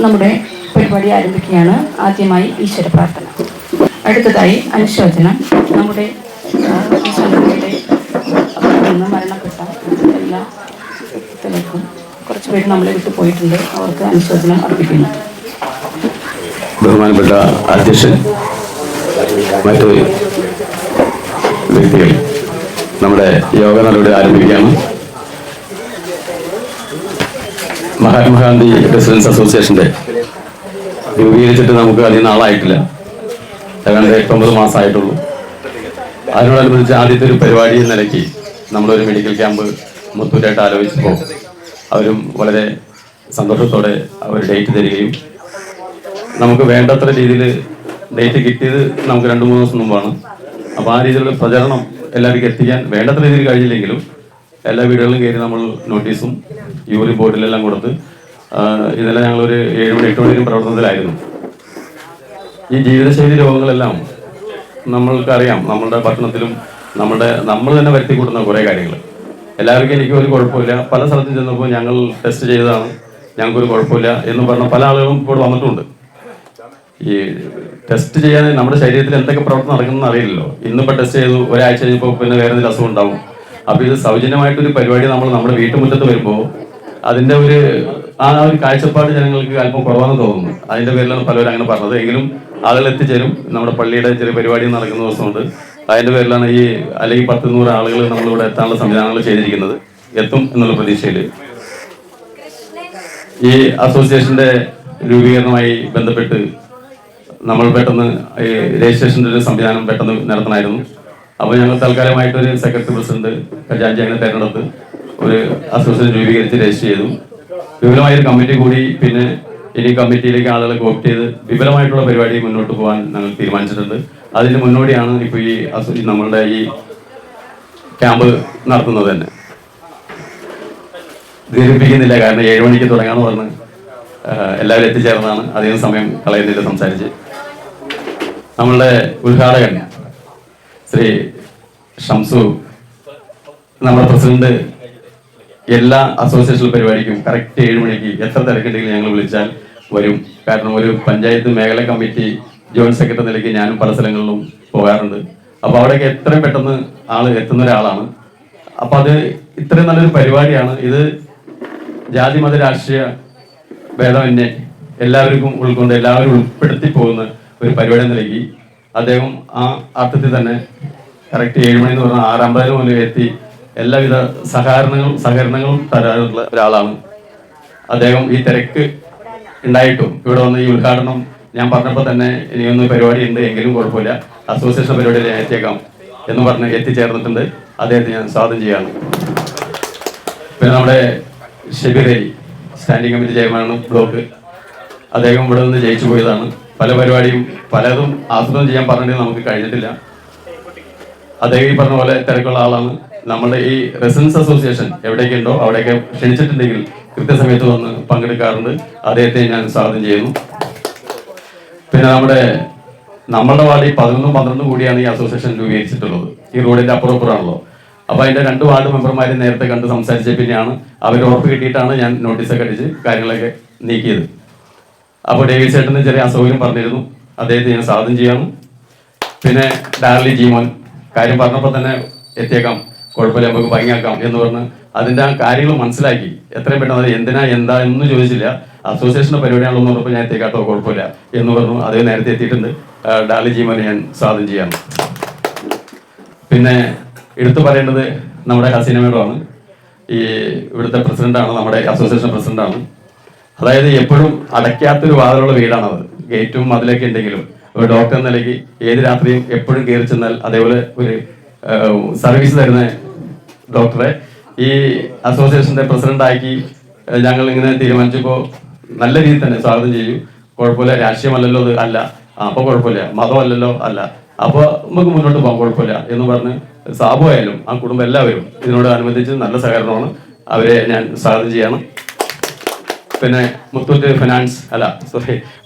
നമ്മുടെ പരിപാടി ആരംഭിക്കുകയാണ്. ആദ്യമായി ഈശ്വര പ്രാർത്ഥന, അടുത്തതായി അനുശോചനം. നമ്മുടെ ഈ സംഘടനയുടെ നിന്ന് മരണപ്പെട്ട എല്ലാ വ്യക്തികൾക്കും കുറച്ച് പേര് നമ്മളെ വിട്ടു പോയിട്ടുണ്ട്. അവർക്ക് അനുശോചനം അർപ്പിക്കുന്നു. ബഹുമാനപ്പെട്ട അധ്യക്ഷൻ, മറ്റു വ്യക്തികൾ, നമ്മുടെ യോഗ നടപടി ആരംഭിക്കുകയാണ്. മഹാത്മാഗാന്ധി റെസിഡൻസ് അസോസിയേഷന്റെ രൂപീകരിച്ചിട്ട് നമുക്ക് അധികം നാളായിട്ടില്ല, ഏതാണ്ട് 8-9 മാസമായിട്ടുള്ളൂ. അതിനോടനുബന്ധിച്ച് ആദ്യത്തെ ഒരു പരിപാടി എന്ന നിലയ്ക്ക് നമ്മളൊരു മെഡിക്കൽ ക്യാമ്പ് മുത്തൂരായിട്ട് ആലോചിച്ചപ്പോൾ അവരും വളരെ സന്തോഷത്തോടെ അവർ ഡേറ്റ് തരികയും നമുക്ക് വേണ്ടത്ര രീതിയിൽ ഡേറ്റ് കിട്ടിയത് നമുക്ക് 2-3 ദിവസം മുമ്പാണ്. അപ്പോൾ ആ രീതിയിലുള്ള പ്രചരണം എല്ലാവർക്കും എത്തിക്കാൻ വേണ്ടത്ര രീതിയിൽ കഴിഞ്ഞില്ലെങ്കിലും എല്ലാ വീടുകളിലും കയറി നമ്മൾ നോട്ടീസും യൂറിൻ ബോർഡിലെല്ലാം കൊടുത്ത് ഇതെല്ലാം ഞങ്ങളൊരു 7 മണി 8 മണിയും പ്രവർത്തനത്തിലായിരുന്നു. ഈ ജീവിതശൈലി രോഗങ്ങളെല്ലാം നമ്മൾക്കറിയാം, നമ്മളുടെ ഭക്ഷണത്തിലും നമ്മൾ തന്നെ വരുത്തി കൂട്ടുന്ന കുറേ കാര്യങ്ങൾ. എല്ലാവർക്കും എനിക്ക് ഒരു കുഴപ്പമില്ല, പല സ്ഥലത്തും ചെന്നപ്പോൾ ഞങ്ങൾ ടെസ്റ്റ് ചെയ്തതാണ്, ഞങ്ങൾക്കൊരു കുഴപ്പമില്ല എന്ന് പറഞ്ഞ പല ആളുകളും ഇപ്പോൾ വന്നിട്ടുണ്ട്. ഈ ടെസ്റ്റ് ചെയ്യാൻ നമ്മുടെ ശരീരത്തിൽ എന്തൊക്കെ പ്രവർത്തനം നടക്കുന്നതെന്ന് അറിയില്ലല്ലോ. ഇന്നിപ്പോൾ ടെസ്റ്റ് ചെയ്തു, ഒരാഴ്ച കഴിഞ്ഞപ്പോൾ പിന്നെ വേറെ എന്തെങ്കിലും അസുഖം ഉണ്ടാവും. അപ്പോൾ ഇത് സൗജന്യമായിട്ടൊരു പരിപാടി നമ്മൾ നമ്മുടെ വീട്ടുമുറ്റത്ത് വരുമ്പോൾ അതിൻ്റെ ഒരു കാഴ്ചപ്പാട് ജനങ്ങൾക്ക് അല്പം കുറവാണെന്ന് തോന്നുന്നു. അതിൻ്റെ പേരിലാണ് പലരും അങ്ങനെ പറഞ്ഞത്. എങ്കിലും ആളുകൾ എത്തിച്ചേരും. നമ്മുടെ പള്ളിയുടെ ചെറിയ പരിപാടി നടക്കുന്ന ദിവസമുണ്ട്. അതിൻ്റെ പേരിലാണ് അല്ലെങ്കിൽ 10-100 ആളുകൾ നമ്മളിവിടെ എത്താനുള്ള സംവിധാനങ്ങൾ ചെയ്തിരിക്കുന്നത്. എത്തും എന്നുള്ള പ്രതീക്ഷയിൽ ഈ അസോസിയേഷന്റെ രൂപീകരണവുമായി ബന്ധപ്പെട്ട് നമ്മൾ പെട്ടെന്ന് രജിസ്ട്രേഷൻ്റെ ഒരു സംവിധാനം പെട്ടെന്ന് നടത്തണമായിരുന്നു. അപ്പോൾ ഞങ്ങൾ തൽക്കാലമായിട്ടൊരു സെക്രട്ടറി പ്രസിഡന്റ് ഖജാൻജി അങ്ങനെ തിരഞ്ഞെടുത്ത് ഒരു അസോസിയേഷൻ രൂപീകരിച്ച് രജിസ്റ്റർ ചെയ്തു. വിപുലമായൊരു കമ്മിറ്റി കൂടി, പിന്നെ ഇനി കമ്മിറ്റിയിലേക്ക് ആളുകളെ കോപ്റ്റ് ചെയ്ത് വിപുലമായിട്ടുള്ള പരിപാടി മുന്നോട്ട് പോകാൻ ഞങ്ങൾ തീരുമാനിച്ചിട്ടുണ്ട്. അതിന് മുന്നോടിയാണ് ഇപ്പോൾ നമ്മളുടെ ഈ ക്യാമ്പ് നടത്തുന്നത് തന്നെ. ദീർഘിപ്പിക്കുന്നില്ല, കാരണം 7 മണിക്ക് തുടങ്ങാമെന്ന് പറഞ്ഞ് എല്ലാവരും എത്തിച്ചേർന്നതാണ്. അധികം സമയം കളയുന്നില്ല സംസാരിച്ച്. നമ്മളുടെ ഉദ്ഘാടകൻ ശ്രീ ഷംസു, നമ്മുടെ പ്രസിഡന്റ്, എല്ലാ അസോസിയേഷൻ പരിപാടിക്കും കറക്റ്റ് 7 മണിക്ക് എത്ര തിരക്കുണ്ടെങ്കിലും ഞങ്ങൾ വിളിച്ചാൽ വരും. കാരണം ഒരു പഞ്ചായത്ത് മേഖല കമ്മിറ്റി ജോയിന്റ് സെക്രട്ടറി നിലയ്ക്ക് ഞാനും പല സ്ഥലങ്ങളിലും പോകാറുണ്ട്. അപ്പോൾ അവിടേക്ക് എത്രയും പെട്ടെന്ന് എത്തുന്ന ഒരാളാണ്. അപ്പോൾ അത് ഇത്രയും നല്ലൊരു പരിപാടിയാണ്. ഇത് ജാതി മത രാഷ്ട്രീയ ഭേദമന്യേ എല്ലാവർക്കും ഉൾക്കൊണ്ട് എല്ലാവരും ഉൾപ്പെടുത്തി പോകുന്ന ഒരു പരിപാടി നിലയ്ക്ക് അദ്ദേഹം ആ അർത്ഥത്തിൽ തന്നെ കറക്റ്റ് 7 മണി എന്ന് പറഞ്ഞാൽ 6:50 മുതൽ എത്തി എല്ലാവിധ സഹകരണങ്ങളും തരാനുള്ള ഒരാളാണ് അദ്ദേഹം. ഈ തിരക്ക് ഉണ്ടായിട്ടും ഇവിടെ വന്ന് ഈ ഉദ്ഘാടനം ഞാൻ പറഞ്ഞപ്പോൾ തന്നെ ഇനിയൊന്ന് പരിപാടി ഉണ്ട്, എങ്കിലും കുഴപ്പമില്ല, അസോസിയേഷൻ പരിപാടിയിൽ ഞാൻ എത്തിയേക്കാം എന്ന് പറഞ്ഞ് എത്തിച്ചേർന്നിട്ടുണ്ട്. അദ്ദേഹത്തെ ഞാൻ സ്വാഗതം ചെയ്യാണ്. പിന്നെ നമ്മുടെ ഷബീർ അലി, സ്റ്റാൻഡിംഗ് കമ്മിറ്റി ചെയർമാനാണ് ബ്ലോക്ക്. അദ്ദേഹം ഇവിടെ നിന്ന് ജയിച്ചു പോയതാണ്. പല പരിപാടിയും പലതും ആസൂത്രണം ചെയ്യാൻ പറഞ്ഞിട്ട് നമുക്ക് കഴിഞ്ഞിട്ടില്ല. അദ്ദേഹം ഈ പറഞ്ഞ പോലെ തിരക്കുള്ള ആളാണ്. നമ്മുടെ ഈ റെസിഡൻസ് അസോസിയേഷൻ എവിടേക്കുണ്ടോ അവിടെയൊക്കെ ക്ഷണിച്ചിട്ടുണ്ടെങ്കിൽ കൃത്യസമയത്ത് വന്ന് പങ്കെടുക്കാറുണ്ട്. അദ്ദേഹത്തെ ഞാൻ സ്വാഗതം ചെയ്യുന്നു. പിന്നെ നമ്മളുടെ വാർഡിൽ 11-12 കൂടിയാണ് ഈ അസോസിയേഷൻ രൂപീകരിച്ചിട്ടുള്ളത്. ഈ റോഡിന്റെ അപ്പുറപ്പുറമാണല്ലോ. അപ്പോൾ അതിന്റെ 2 വാർഡ് മെമ്പർമാരെ നേരത്തെ കണ്ട് സംസാരിച്ച പിന്നെയാണ് അവർ ഉറപ്പ് കിട്ടിയിട്ടാണ് ഞാൻ നോട്ടീസൊക്കെ അടിച്ച് കാര്യങ്ങളൊക്കെ നീക്കിയത്. അപ്പോൾ ഡേവിഡ് ചേട്ടന് ചെറിയ അസൗകര്യം പറഞ്ഞിരുന്നു, അദ്ദേഹത്തെ ഞാൻ സ്വാഗതം ചെയ്യണം. പിന്നെ ഡാർലി ജീമോൻ കാര്യം പറഞ്ഞപ്പോൾ തന്നെ എത്തിയേക്കാം, കുഴപ്പമില്ല, നമുക്ക് ഭംഗിയാക്കാം എന്ന് പറഞ്ഞ് അതിൻ്റെ ആ കാര്യങ്ങൾ മനസ്സിലാക്കി എത്രയും പെട്ടെന്ന് എന്താ എന്നൊന്നും ചോദിച്ചില്ല. അസോസിയേഷൻ്റെ പരിപാടിയാണല്ലോ എന്ന് പറഞ്ഞപ്പോൾ ഞാൻ എത്തിയേക്കാട്ടോ, കുഴപ്പമില്ല എന്ന് പറഞ്ഞു. അത് നേരത്തെ എത്തിയിട്ടുണ്ട്. ഡാർലി ജീമോനെ ഞാൻ സ്വാഗതം ചെയ്യണം. പിന്നെ എടുത്തു പറയേണ്ടത് നമ്മുടെ ഹസീന മേഡമാണ്. ഈ ഇവിടുത്തെ പ്രസിഡന്റാണ്, നമ്മുടെ അസോസിയേഷൻ പ്രസിഡന്റാണ്. അതായത് എപ്പോഴും അടയ്ക്കാത്തൊരു വാതിലുള്ള വീടാണത്. ഗേറ്റും അതിലൊക്കെ ഉണ്ടെങ്കിലും ഒരു ഡോക്ടർ എന്ന നിലയ്ക്ക് ഏത് രാത്രിയും എപ്പോഴും കയറി ചെന്നാൽ അതേപോലെ ഒരു സർവീസ് തരുന്ന ഡോക്ടറെ ഈ അസോസിയേഷന്റെ പ്രസിഡന്റാക്കി ഞങ്ങൾ ഇങ്ങനെ തീരുമാനിച്ചപ്പോൾ നല്ല രീതിയിൽ തന്നെ സ്വാഗതം ചെയ്യും. കുഴപ്പമില്ല, രാഷ്ട്രീയമല്ലല്ലോ അത്, അല്ല, അപ്പോൾ കുഴപ്പമില്ല, മതമല്ലല്ലോ, അല്ല, അപ്പോൾ നമുക്ക് മുന്നോട്ട് പോകാം, കുഴപ്പമില്ല എന്ന് പറഞ്ഞ് സാബു ആയാലും ആ കുടുംബം എല്ലാവരും ഇതിനോട് അനുബന്ധിച്ച് നല്ല സഹകരണമാണ്. അവരെ ഞാൻ സ്വാഗതം ചെയ്യണം. പിന്നെ മുത്തൂറ്റ്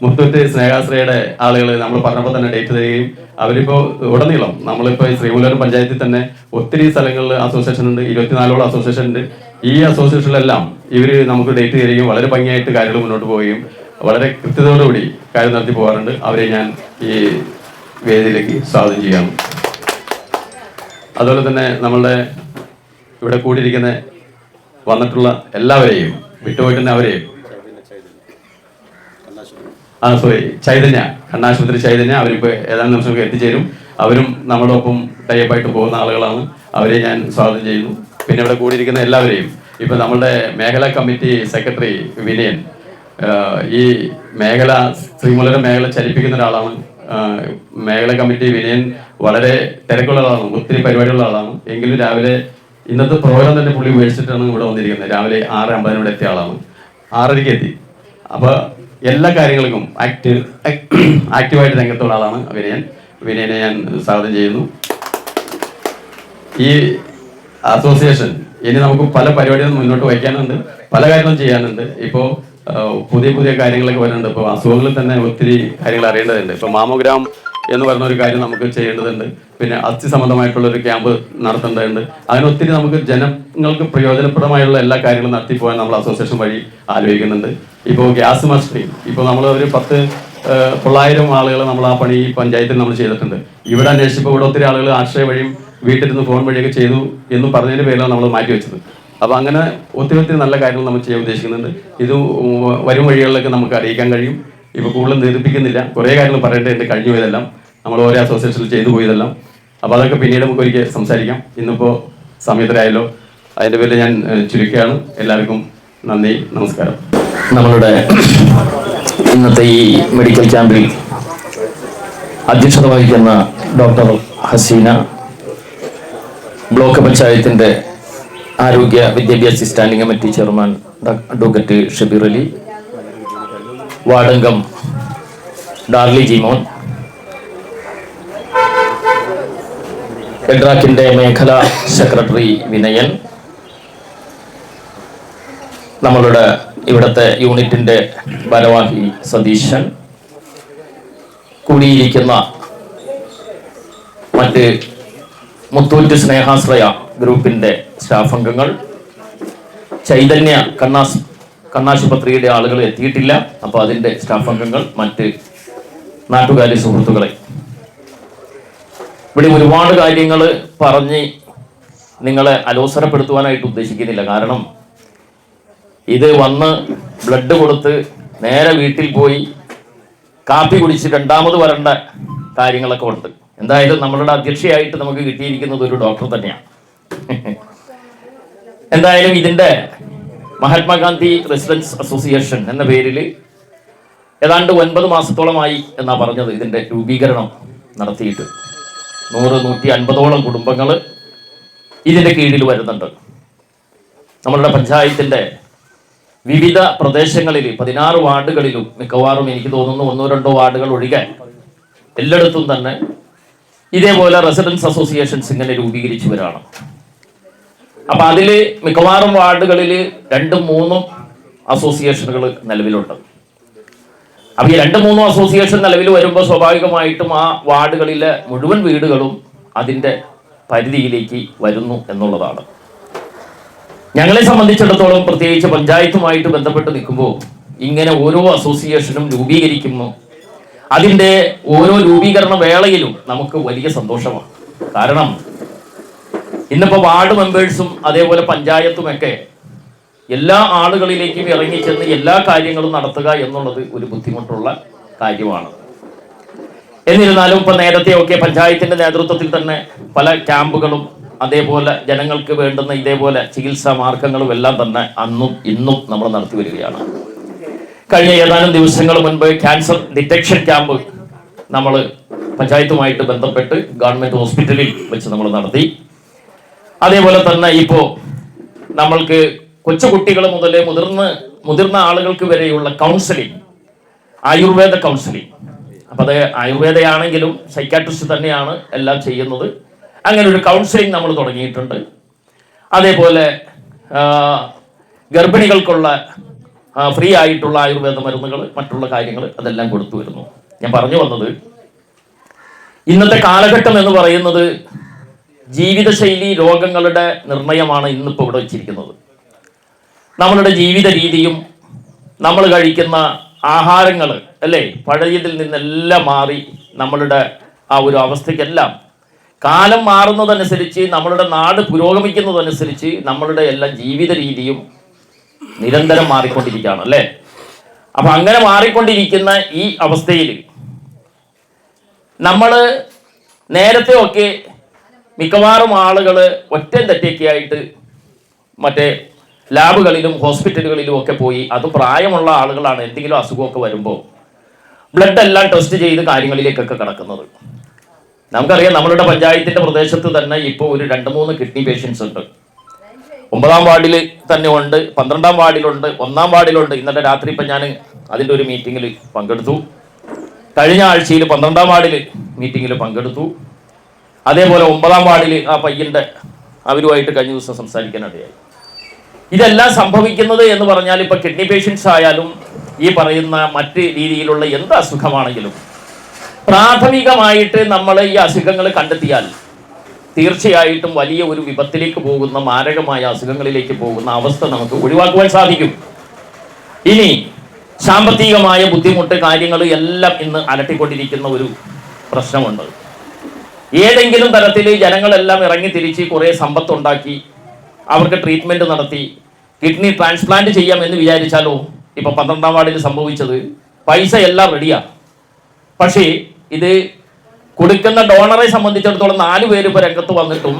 മുത്തൂറ്റ് സ്നേഹാശ്രയുടെ ആളുകൾ നമ്മൾ പറഞ്ഞപ്പോൾ തന്നെ ഡേറ്റ് തരികയും അവരിപ്പോൾ ഉടനീളം നമ്മളിപ്പോൾ ശ്രീമൂലം പഞ്ചായത്തിൽ തന്നെ ഒത്തിരി സ്ഥലങ്ങളിൽ അസോസിയേഷൻ ഉണ്ട്, 24ഓളം അസോസിയേഷൻ ഉണ്ട്. ഈ അസോസിയേഷനിലെല്ലാം ഇവർ നമുക്ക് ഡേറ്റ് തരികയും വളരെ ഭംഗിയായിട്ട് കാര്യങ്ങൾ മുന്നോട്ട് പോവുകയും വളരെ കൃത്യതയോടുകൂടി കാര്യം നടത്തി പോകാറുണ്ട്. അവരെ ഞാൻ ഈ വേദിയിലേക്ക് സ്വാഗതം ചെയ്യാം. അതുപോലെ തന്നെ നമ്മളുടെ ഇവിടെ കൂടിയിരിക്കുന്ന വന്നിട്ടുള്ള എല്ലാവരെയും വിട്ടുപോയിട്ടുന്ന അവരെയും ചൈതന്യ കണ്ണാശുപത്രി ചൈതന്യ അവരിപ്പോൾ ഏതാനും നിമിഷമൊക്കെ എത്തിച്ചേരും. അവരും നമ്മുടെ ഒപ്പം ടൈപ്പായിട്ട് പോകുന്ന ആളുകളാണ്. അവരെ ഞാൻ സ്വാഗതം ചെയ്യുന്നു. പിന്നെ ഇവിടെ കൂടിയിരിക്കുന്ന എല്ലാവരെയും ഇപ്പം നമ്മളുടെ മേഖലാ കമ്മിറ്റി സെക്രട്ടറി വിനയൻ ഈ മേഖല ശ്രീമൂലയുടെ മേഖല ചലിപ്പിക്കുന്ന ഒരാളാണ്. മേഖലാ കമ്മിറ്റി വിനയൻ വളരെ തിരക്കുള്ള ആളാണ്, ഒത്തിരി പരിപാടിയുള്ള ആളാണ്. എങ്കിലും രാവിലെ ഇന്നത്തെ പ്രോഗ്രാം തന്നെ പുള്ളി ഉപേക്ഷിച്ചിട്ടാണ് ഇവിടെ വന്നിരിക്കുന്നത്. രാവിലെ 6:50 ഇവിടെ എത്തിയ ആളാണ്, 6:30 എത്തി. അപ്പോൾ എല്ലാ കാര്യങ്ങൾക്കും ആക്റ്റീവായിട്ട് രംഗത്തുള്ള ആളാണ് വിനയനെ ഞാൻ സ്വാഗതം ചെയ്യുന്നു. ഈ അസോസിയേഷൻ ഇനി നമുക്ക് പല പരിപാടികളും മുന്നോട്ട് വയ്ക്കാനുണ്ട്, പല കാര്യങ്ങളും ചെയ്യാനുണ്ട്. ഇപ്പോൾ പുതിയ കാര്യങ്ങളൊക്കെ വരുന്നുണ്ട്. ഇപ്പോൾ അസുഖങ്ങളിൽ തന്നെ ഒത്തിരി കാര്യങ്ങൾ അറിയേണ്ടതുണ്ട്. ഇപ്പോൾ മാമോഗ്രാം എന്ന് പറയുന്ന ഒരു കാര്യം നമുക്ക് ചെയ്യേണ്ടതുണ്ട്. പിന്നെ അസ്ഥി സംബന്ധമായിട്ടുള്ള ഒരു ക്യാമ്പ് നടത്തേണ്ടതുണ്ട്. അതിനൊത്തിരി നമുക്ക് ജനങ്ങൾക്ക് പ്രയോജനപ്രദമായുള്ള എല്ലാ കാര്യങ്ങളും നടത്തിപ്പോകാൻ നമ്മൾ അസോസിയേഷൻ വഴി ആലോചിക്കുന്നുണ്ട്. ഇപ്പോൾ ഗ്യാസ് മസ്റ്ററിങ് ഇപ്പോൾ നമ്മൾ ഒരു 900 ആളുകൾ നമ്മൾ ആ പണി പഞ്ചായത്തിൽ നമ്മൾ ചെയ്തിട്ടുണ്ട്. ഇവിടെ അന്വേഷിച്ചപ്പോൾ ഇവിടെ ഒത്തിരി ആളുകൾ ആശ്രയ വഴിയും വീട്ടിലിരുന്ന് ഫോൺ വഴിയൊക്കെ ചെയ്തു എന്ന് പറഞ്ഞതിൻ്റെ പേരിലാണ് നമ്മൾ മാറ്റിവെച്ചത്. അപ്പോൾ അങ്ങനെ ഒത്തിരി നല്ല കാര്യങ്ങൾ നമ്മൾ ചെയ്യാൻ ഉദ്ദേശിക്കുന്നുണ്ട്. ഇത് വരും വഴികളിലൊക്കെ നമുക്ക് അറിയിക്കാൻ കഴിയും. ഇപ്പോൾ കൂടുതലും ദീർഘിപ്പിക്കുന്നില്ല, കുറേ കാര്യങ്ങൾ പറയേണ്ടതുണ്ട്. കഴിഞ്ഞു പോയതെല്ലാം നമ്മൾ ഓരോ അസോസിയേഷനിൽ ചെയ്തു പോയതെല്ലാം. അപ്പോൾ അതൊക്കെ പിന്നീട് നമുക്ക് ഒരിക്കൽ സംസാരിക്കാം. ഇന്നിപ്പോൾ സമയത്തിലായല്ലോ, അതിൻ്റെ പേരിൽ ഞാൻ ചുരുക്കുകയാണ്. എല്ലാവർക്കും നന്ദി, നമസ്കാരം. നമ്മളുടെ ഇന്നത്തെ ഈ മെഡിക്കൽ ക്യാമ്പിൽ അധ്യക്ഷത വഹിക്കുന്ന ഡോക്ടർ ഹസീന, ബ്ലോക്ക് പഞ്ചായത്തിൻ്റെ ആരോഗ്യ വിദ്യാഭ്യാസ standing committee chairman advocate Shabeer Ali, വാർഡംഗം ഡാർലി ജിമോൻ, എഡ്രാക്കിൻ്റെ മേഖലാ സെക്രട്ടറി വിനയൻ, നമ്മളുടെ ഇവിടുത്തെ യൂണിറ്റിൻ്റെ ഭാരവാഹി സതീശൻ, കൂടിയിരിക്കുന്ന മറ്റ് മുത്തൂറ്റ് സ്നേഹാശ്രയ ഗ്രൂപ്പിൻ്റെ സ്റ്റാഫ് അംഗങ്ങൾ, ചൈതന്യ കണ്ണാശുപത്രിയുടെ ആളുകൾ എത്തിയിട്ടില്ല, അപ്പോൾ അതിൻ്റെ സ്റ്റാഫ് അംഗങ്ങൾ, മറ്റ് നാട്ടുകാരി സുഹൃത്തുക്കളെ, ഇവിടെ ഒരുപാട് കാര്യങ്ങൾ പറഞ്ഞ് നിങ്ങളെ അലോസരപ്പെടുത്തുവാനായിട്ട് ഉദ്ദേശിക്കുന്നില്ല. കാരണം ഇത് വന്ന് ബ്ലഡ് കൊടുത്ത് നേരെ വീട്ടിൽ പോയി കാപ്പി കുടിച്ച് രണ്ടാമത് വരേണ്ട കാര്യങ്ങളൊക്കെ ഉണ്ട്. എന്തായാലും നമ്മളുടെ അധ്യക്ഷയായിട്ട് നമുക്ക് കിട്ടിയിരിക്കുന്നത് ഒരു ഡോക്ടർ തന്നെയാണ്. എന്തായാലും ഇതിൻ്റെ മഹാത്മാഗാന്ധി റെസിഡൻസ് അസോസിയേഷൻ എന്ന പേരിൽ ഏതാണ്ട് 9 മാസത്തോളമായി എന്നാ പറഞ്ഞത് ഇതിൻ്റെ രൂപീകരണം നടത്തിയിട്ട്. 100-150ഓളം കുടുംബങ്ങൾ ഇതിൻ്റെ കീഴിൽ വരുന്നുണ്ട്. നമ്മളുടെ പഞ്ചായത്തിൻ്റെ വിവിധ പ്രദേശങ്ങളിൽ 16 വാർഡുകളിലും മിക്കവാറും എനിക്ക് തോന്നുന്നു 1-2 വാർഡുകൾ ഒഴികെ എല്ലായിടത്തും തന്നെ ഇതേപോലെ റെസിഡൻസ് അസോസിയേഷൻസ് ഇങ്ങനെ രൂപീകരിച്ചു വരാണ്. അപ്പൊ അതിൽ മിക്കവാറും വാർഡുകളിൽ 2-3 അസോസിയേഷനുകൾ നിലവിലുണ്ട്. അപ്പൊ ഈ 2-3 അസോസിയേഷൻ നിലവിൽ വരുമ്പോൾ സ്വാഭാവികമായിട്ടും ആ വാർഡുകളിലെ മുഴുവൻ വീടുകളും അതിൻ്റെ പരിധിയിലേക്ക് വരുന്നു എന്നുള്ളതാണ്. ഞങ്ങളെ സംബന്ധിച്ചിടത്തോളം പ്രത്യേകിച്ച് പഞ്ചായത്തുമായിട്ട് ബന്ധപ്പെട്ട് നിൽക്കുമ്പോൾ ഇങ്ങനെ ഓരോ അസോസിയേഷനും രൂപീകരിക്കുന്നു. അതിൻ്റെ ഓരോ രൂപീകരണ വേളയിലും നമുക്ക് വലിയ സന്തോഷമാണ്. കാരണം ഇന്നിപ്പോൾ വാർഡ് മെമ്പേഴ്സും അതേപോലെ പഞ്ചായത്തുമൊക്കെ എല്ലാ ആളുകളിലേക്കും ഇറങ്ങിച്ചെന്ന് എല്ലാ കാര്യങ്ങളും നടത്തുക എന്നുള്ളത് ഒരു ബുദ്ധിമുട്ടുള്ള കാര്യമാണ്. എന്നിരുന്നാലും ഇപ്പം നേരത്തെയൊക്കെ പഞ്ചായത്തിൻ്റെ നേതൃത്വത്തിൽ തന്നെ പല ക്യാമ്പുകളും അതേപോലെ ജനങ്ങൾക്ക് വേണ്ടുന്ന ഇതേപോലെ ചികിത്സാ മാർഗങ്ങളും എല്ലാം തന്നെ അന്നും ഇന്നും നമ്മൾ നടത്തി വരികയാണ്. കഴിഞ്ഞ ഏതാനും ദിവസങ്ങൾ മുൻപ് ക്യാൻസർ ഡിറ്റക്ഷൻ ക്യാമ്പ് നമ്മൾ പഞ്ചായത്തുമായിട്ട് ബന്ധപ്പെട്ട് ഗവൺമെൻറ് ഹോസ്പിറ്റലിൽ വെച്ച് നമ്മൾ നടത്തി. അതേപോലെ തന്നെ ഇപ്പോൾ നമ്മൾക്ക് കൊച്ചുകുട്ടികൾ മുതൽ മുതിർന്ന ആളുകൾക്ക് വരെയുള്ള കൗൺസിലിംഗ്, ആയുർവേദ കൗൺസിലിംഗ്. അപ്പം അത് ആയുർവേദയാണെങ്കിലും സൈക്കാട്രിസ്റ്റ് തന്നെയാണ് എല്ലാം ചെയ്യുന്നത്. അങ്ങനെ ഒരു കൗൺസിലിംഗ് നമ്മൾ തുടങ്ങിയിട്ടുണ്ട്. അതേപോലെ ഗർഭിണികൾക്കുള്ള ഫ്രീ ആയിട്ടുള്ള ആയുർവേദ മരുന്നുകൾ, മറ്റുള്ള കാര്യങ്ങൾ അതെല്ലാം കൊടുത്തു വരുന്നു. ഞാൻ പറഞ്ഞു വന്നത്, ഇന്നത്തെ കാലഘട്ടം എന്ന് പറയുന്നത് ജീവിതശൈലി രോഗങ്ങളുടെ നിർണയമാണ് ഇന്നിപ്പോൾ ഇവിടെ വെച്ചിരിക്കുന്നത്. നമ്മളുടെ ജീവിത രീതിയും നമ്മൾ കഴിക്കുന്ന ആഹാരങ്ങൾ അല്ലേ പഴയതിൽ നിന്നെല്ലാം മാറി നമ്മളുടെ ആ ഒരു അവസ്ഥയ്ക്കെല്ലാം കാലം മാറുന്നതനുസരിച്ച് നമ്മളുടെ നാട് പുരോഗമിക്കുന്നതനുസരിച്ച് നമ്മളുടെ എല്ലാം ജീവിത രീതിയും നിരന്തരം മാറിക്കൊണ്ടിരിക്കുകയാണ് അല്ലേ. അപ്പൊ അങ്ങനെ മാറിക്കൊണ്ടിരിക്കുന്ന ഈ അവസ്ഥയിൽ നമ്മൾ നേരത്തെ ഒക്കെ മിക്കവാറും ആളുകൾ ഒറ്റ തെറ്റൊക്കെ ആയിട്ട് മറ്റേ ലാബുകളിലും ഹോസ്പിറ്റലുകളിലും ഒക്കെ പോയി, അത് പ്രായമുള്ള ആളുകളാണ് എന്തെങ്കിലും അസുഖമൊക്കെ വരുമ്പോൾ ബ്ലഡ് എല്ലാം ടെസ്റ്റ് ചെയ്ത് കാര്യങ്ങളിലേക്കൊക്കെ കിടക്കുന്നത്. നമുക്കറിയാം നമ്മളുടെ പഞ്ചായത്തിന്റെ പ്രദേശത്ത് തന്നെ ഇപ്പോൾ ഒരു 2-3 കിഡ്നി പേഷ്യൻസ് ഉണ്ട്. 9-ാം വാർഡിൽ തന്നെ ഉണ്ട്, 12-ാം വാർഡിലുണ്ട്, 1-ാം വാർഡിലുണ്ട്. ഇന്നലെ രാത്രി ഇപ്പം ഞാൻ അതിൻ്റെ ഒരു മീറ്റിങ്ങിൽ പങ്കെടുത്തു. കഴിഞ്ഞ ആഴ്ചയിൽ 12-ാം വാർഡിൽ മീറ്റിങ്ങിൽ പങ്കെടുത്തു. അതേപോലെ 9-ാം വാർഡിൽ ആ പയ്യൻ്റെ അവരുമായിട്ട് കഴിഞ്ഞ ദിവസം സംസാരിക്കാനിടയായി. ഇതെല്ലാം സംഭവിക്കുന്നത് എന്ന് പറഞ്ഞാൽ ഇപ്പൊ കിഡ്നി പേഷ്യൻസ് ആയാലും ഈ പറയുന്ന മറ്റ് രീതിയിലുള്ള എന്ത് അസുഖമാണെങ്കിലും പ്രാഥമികമായിട്ട് നമ്മൾ ഈ അസുഖങ്ങൾ കണ്ടെത്തിയാൽ തീർച്ചയായിട്ടും വലിയ ഒരു വിപത്തിലേക്ക് പോകുന്ന മാരകമായ അസുഖങ്ങളിലേക്ക് പോകുന്ന അവസ്ഥ നമുക്ക് ഒഴിവാക്കുവാൻ സാധിക്കും. ഇനി സാമ്പത്തികമായ ബുദ്ധിമുട്ട് കാര്യങ്ങൾ എല്ലാം ഇന്ന് അലട്ടിക്കൊണ്ടിരിക്കുന്ന ഒരു പ്രശ്നമുണ്ട്. ഏതെങ്കിലും തരത്തിൽ ജനങ്ങളെല്ലാം ഇറങ്ങി തിരിച്ച് കുറേ സമ്പത്തുണ്ടാക്കി അവർക്ക് ട്രീറ്റ്മെന്റ് നടത്തി കിഡ്നി ട്രാൻസ്പ്ലാന്റ് ചെയ്യാം എന്ന് വിചാരിച്ചാലോ, ഇപ്പൊ 12-ാം വാർഡിൽ സംഭവിച്ചത് പൈസ എല്ലാം റെഡിയാ, പക്ഷേ ഇത് കൊടുക്കുന്ന ഡോണറെ സംബന്ധിച്ചിടത്തോളം 4 പേര് ഇപ്പൊ രംഗത്ത് വന്നിട്ടും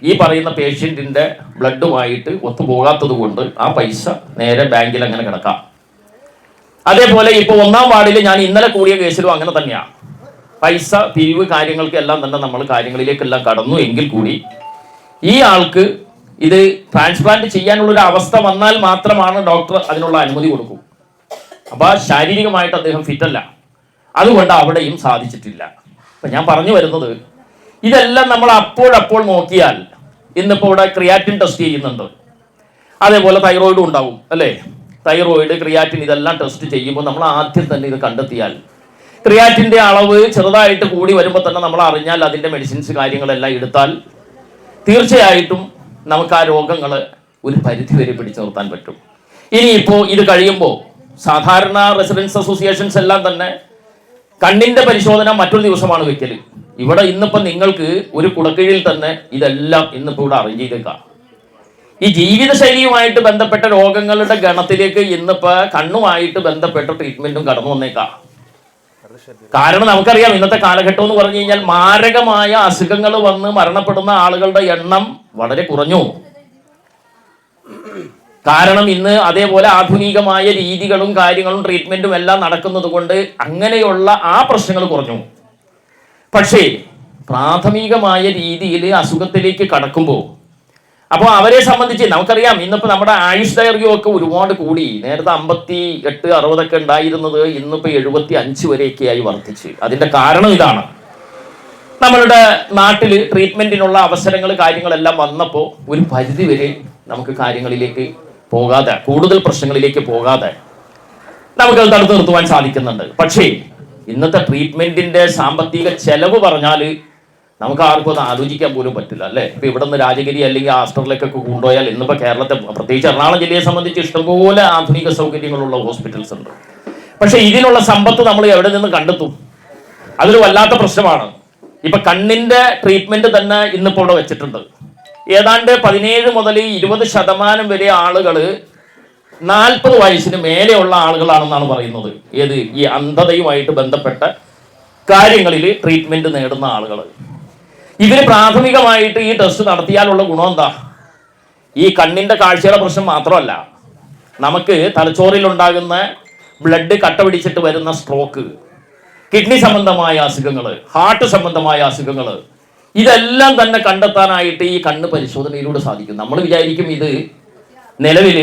ഈ പറയുന്ന പേഷ്യന്റിന്റെ ബ്ലഡുമായിട്ട് ഒത്തുപോകാത്തത് കൊണ്ട് ആ പൈസ നേരെ ബാങ്കിൽ അങ്ങനെ കിടക്കാം. അതേപോലെ ഇപ്പൊ 1-ാം വാർഡിൽ ഞാൻ ഇന്നലെ കൂടിയ കേസിലും അങ്ങനെ തന്നെയാണ്. പൈസ പിരിവ് കാര്യങ്ങൾക്കെല്ലാം തന്നെ നമ്മൾ കാര്യങ്ങളിലേക്കെല്ലാം കടന്നു എങ്കിൽ കൂടി ഈ ആൾക്ക് ഇത് ട്രാൻസ്പ്ലാന്റ് ചെയ്യാനുള്ളൊരു അവസ്ഥ വന്നാൽ മാത്രമാണ് ഡോക്ടർ അതിനുള്ള അനുമതി കൊടുക്കും. അപ്പൊ ശാരീരികമായിട്ട് അദ്ദേഹം ഫിറ്റല്ല, അതുകൊണ്ട് അവിടെയും സാധിച്ചിട്ടില്ല. അപ്പൊ ഞാൻ പറഞ്ഞു വരുന്നത് ഇതെല്ലാം നമ്മൾ അപ്പോൾ നോക്കിയാൽ ഇന്നിപ്പോൾ ഇവിടെ ക്രിയാറ്റിൻ ടെസ്റ്റ് ചെയ്യുന്നുണ്ട്, അതേപോലെ തൈറോയിഡും ഉണ്ടാവും അല്ലേ. തൈറോയിഡ് ക്രിയാറ്റിൻ ഇതെല്ലാം ടെസ്റ്റ് ചെയ്യുമ്പോൾ നമ്മൾ ആദ്യം തന്നെ ഇത് കണ്ടെത്തിയാൽ ക്രിയാറ്റിന്റെ അളവ് ചെറുതായിട്ട് കൂടി വരുമ്പോൾ തന്നെ നമ്മൾ അറിഞ്ഞാൽ അതിന്റെ മെഡിസിൻസ് കാര്യങ്ങളെല്ലാം എടുത്താൽ തീർച്ചയായിട്ടും നമുക്ക് ആ രോഗങ്ങൾ ഒരു പരിധി വരെ പിടിച്ചു നിർത്താൻ പറ്റും. ഇനിയിപ്പോൾ ഇത് കഴിയുമ്പോൾ സാധാരണ റെസിഡൻസ് അസോസിയേഷൻസ് എല്ലാം തന്നെ കണ്ണിന്റെ പരിശോധന മറ്റൊരു ദിവസമാണ് വെക്കല്. ഇവിടെ ഇന്നിപ്പോൾ നിങ്ങൾക്ക് ഒരു കുടക്കീഴിൽ തന്നെ ഇതെല്ലാം ഇന്നിപ്പോൾ ഇവിടെ അറേഞ്ച് ചെയ്തേക്കാം. ഈ ജീവിതശൈലിയുമായിട്ട് ബന്ധപ്പെട്ട രോഗങ്ങളുടെ ഗണത്തിലേക്ക് ഇന്നിപ്പോ കണ്ണുമായിട്ട് ബന്ധപ്പെട്ട ട്രീറ്റ്മെന്റും കടന്നു വന്നേക്കാം. കാരണം നമുക്കറിയാം ഇന്നത്തെ കാലഘട്ടം എന്ന് പറഞ്ഞു കഴിഞ്ഞാൽ മാരകമായ അസുഖങ്ങൾ വന്ന് മരണപ്പെടുന്ന ആളുകളുടെ എണ്ണം വളരെ കുറഞ്ഞു. കാരണം ഇന്ന് അതേപോലെ ആധുനികമായ രീതികളും കാര്യങ്ങളും ട്രീറ്റ്മെന്റും എല്ലാം നടക്കുന്നത് കൊണ്ട് അങ്ങനെയുള്ള ആ പ്രശ്നങ്ങൾ കുറഞ്ഞു. പക്ഷേ പ്രാഥമികമായ രീതിയിൽ അസുഖത്തിലേക്ക് കടക്കുമ്പോൾ അപ്പോൾ അവരെ സംബന്ധിച്ച് നമുക്കറിയാം ഇന്നിപ്പോൾ നമ്മുടെ ആയുഷ് ദൈർഘ്യമൊക്കെ ഒരുപാട് കൂടി. നേരത്തെ 58-60 ഉണ്ടായിരുന്നത് ഇന്നിപ്പോൾ 75 വരെയൊക്കെയായി വർദ്ധിച്ച്. അതിന്റെ കാരണം ഇതാണ്, നമ്മളുടെ നാട്ടിൽ ട്രീറ്റ്മെന്റിനുള്ള അവസരങ്ങൾ കാര്യങ്ങളെല്ലാം വന്നപ്പോൾ ഒരു പരിധി വരെ നമുക്ക് കാര്യങ്ങളിലേക്ക് പോകാതെ, കൂടുതൽ പ്രശ്നങ്ങളിലേക്ക് പോകാതെ നമുക്കത് തടുത്തു നിർത്തുവാൻ സാധിക്കുന്നുണ്ട്. പക്ഷേ ഇന്നത്തെ ട്രീറ്റ്മെന്റിന്റെ സാമ്പത്തിക ചെലവ് പറഞ്ഞാൽ നമുക്ക് ആർക്കും അത് ആലോചിക്കാൻ പോലും പറ്റില്ല അല്ലേ. ഇപ്പൊ ഇവിടെ നിന്ന് രാജഗിരി അല്ലെങ്കിൽ ആസ്റ്ററിലേക്കൊക്കെ കൊണ്ടുപോയാൽ ഇന്നിപ്പോ കേരളത്തെ പ്രത്യേകിച്ച് എറണാകുളം ജില്ലയെ സംബന്ധിച്ച് ഇഷ്ടംപോലെ ആധുനിക സൗകര്യങ്ങളുള്ള ഹോസ്പിറ്റൽസ് ഉണ്ട്. പക്ഷെ ഇതിനുള്ള സമ്പത്ത് നമ്മൾ എവിടെ നിന്ന് കണ്ടെത്തും? അതൊരു വല്ലാത്ത പ്രശ്നമാണ്. ഇപ്പൊ കണ്ണിന്റെ ട്രീറ്റ്മെന്റ് തന്നെ ഇന്നിപ്പോ ഇവിടെ വെച്ചിട്ടുണ്ട്. ഏതാണ്ട് 17 മുതൽ 20% വരെ ആളുകൾ 40 വയസ്സിന് മേലെയുള്ള ആളുകളാണെന്നാണ് പറയുന്നത്. ഏത് ഈ അന്ധതയുമായിട്ട് ബന്ധപ്പെട്ട കാര്യങ്ങളിൽ ട്രീറ്റ്മെന്റ് നേടുന്ന ആളുകൾ. ഇവര് പ്രാഥമികമായിട്ട് ഈ ടെസ്റ്റ് നടത്തിയാലുള്ള ഗുണം എന്താ? ഈ കണ്ണിന്റെ കാഴ്ചയുടെ പ്രശ്നം മാത്രമല്ല, നമുക്ക് തലച്ചോറിൽ ഉണ്ടാകുന്ന ബ്ലഡ് കട്ട പിടിച്ചിട്ട് വരുന്ന സ്ട്രോക്ക്, കിഡ്നി സംബന്ധമായ അസുഖങ്ങൾ, ഹാർട്ട് സംബന്ധമായ അസുഖങ്ങൾ, ഇതെല്ലാം തന്നെ കണ്ടെത്താനായിട്ട് ഈ കണ്ണ് പരിശോധനയിലൂടെ സാധിക്കും. നമ്മൾ വിചാരിക്കും ഇത് നിലവിൽ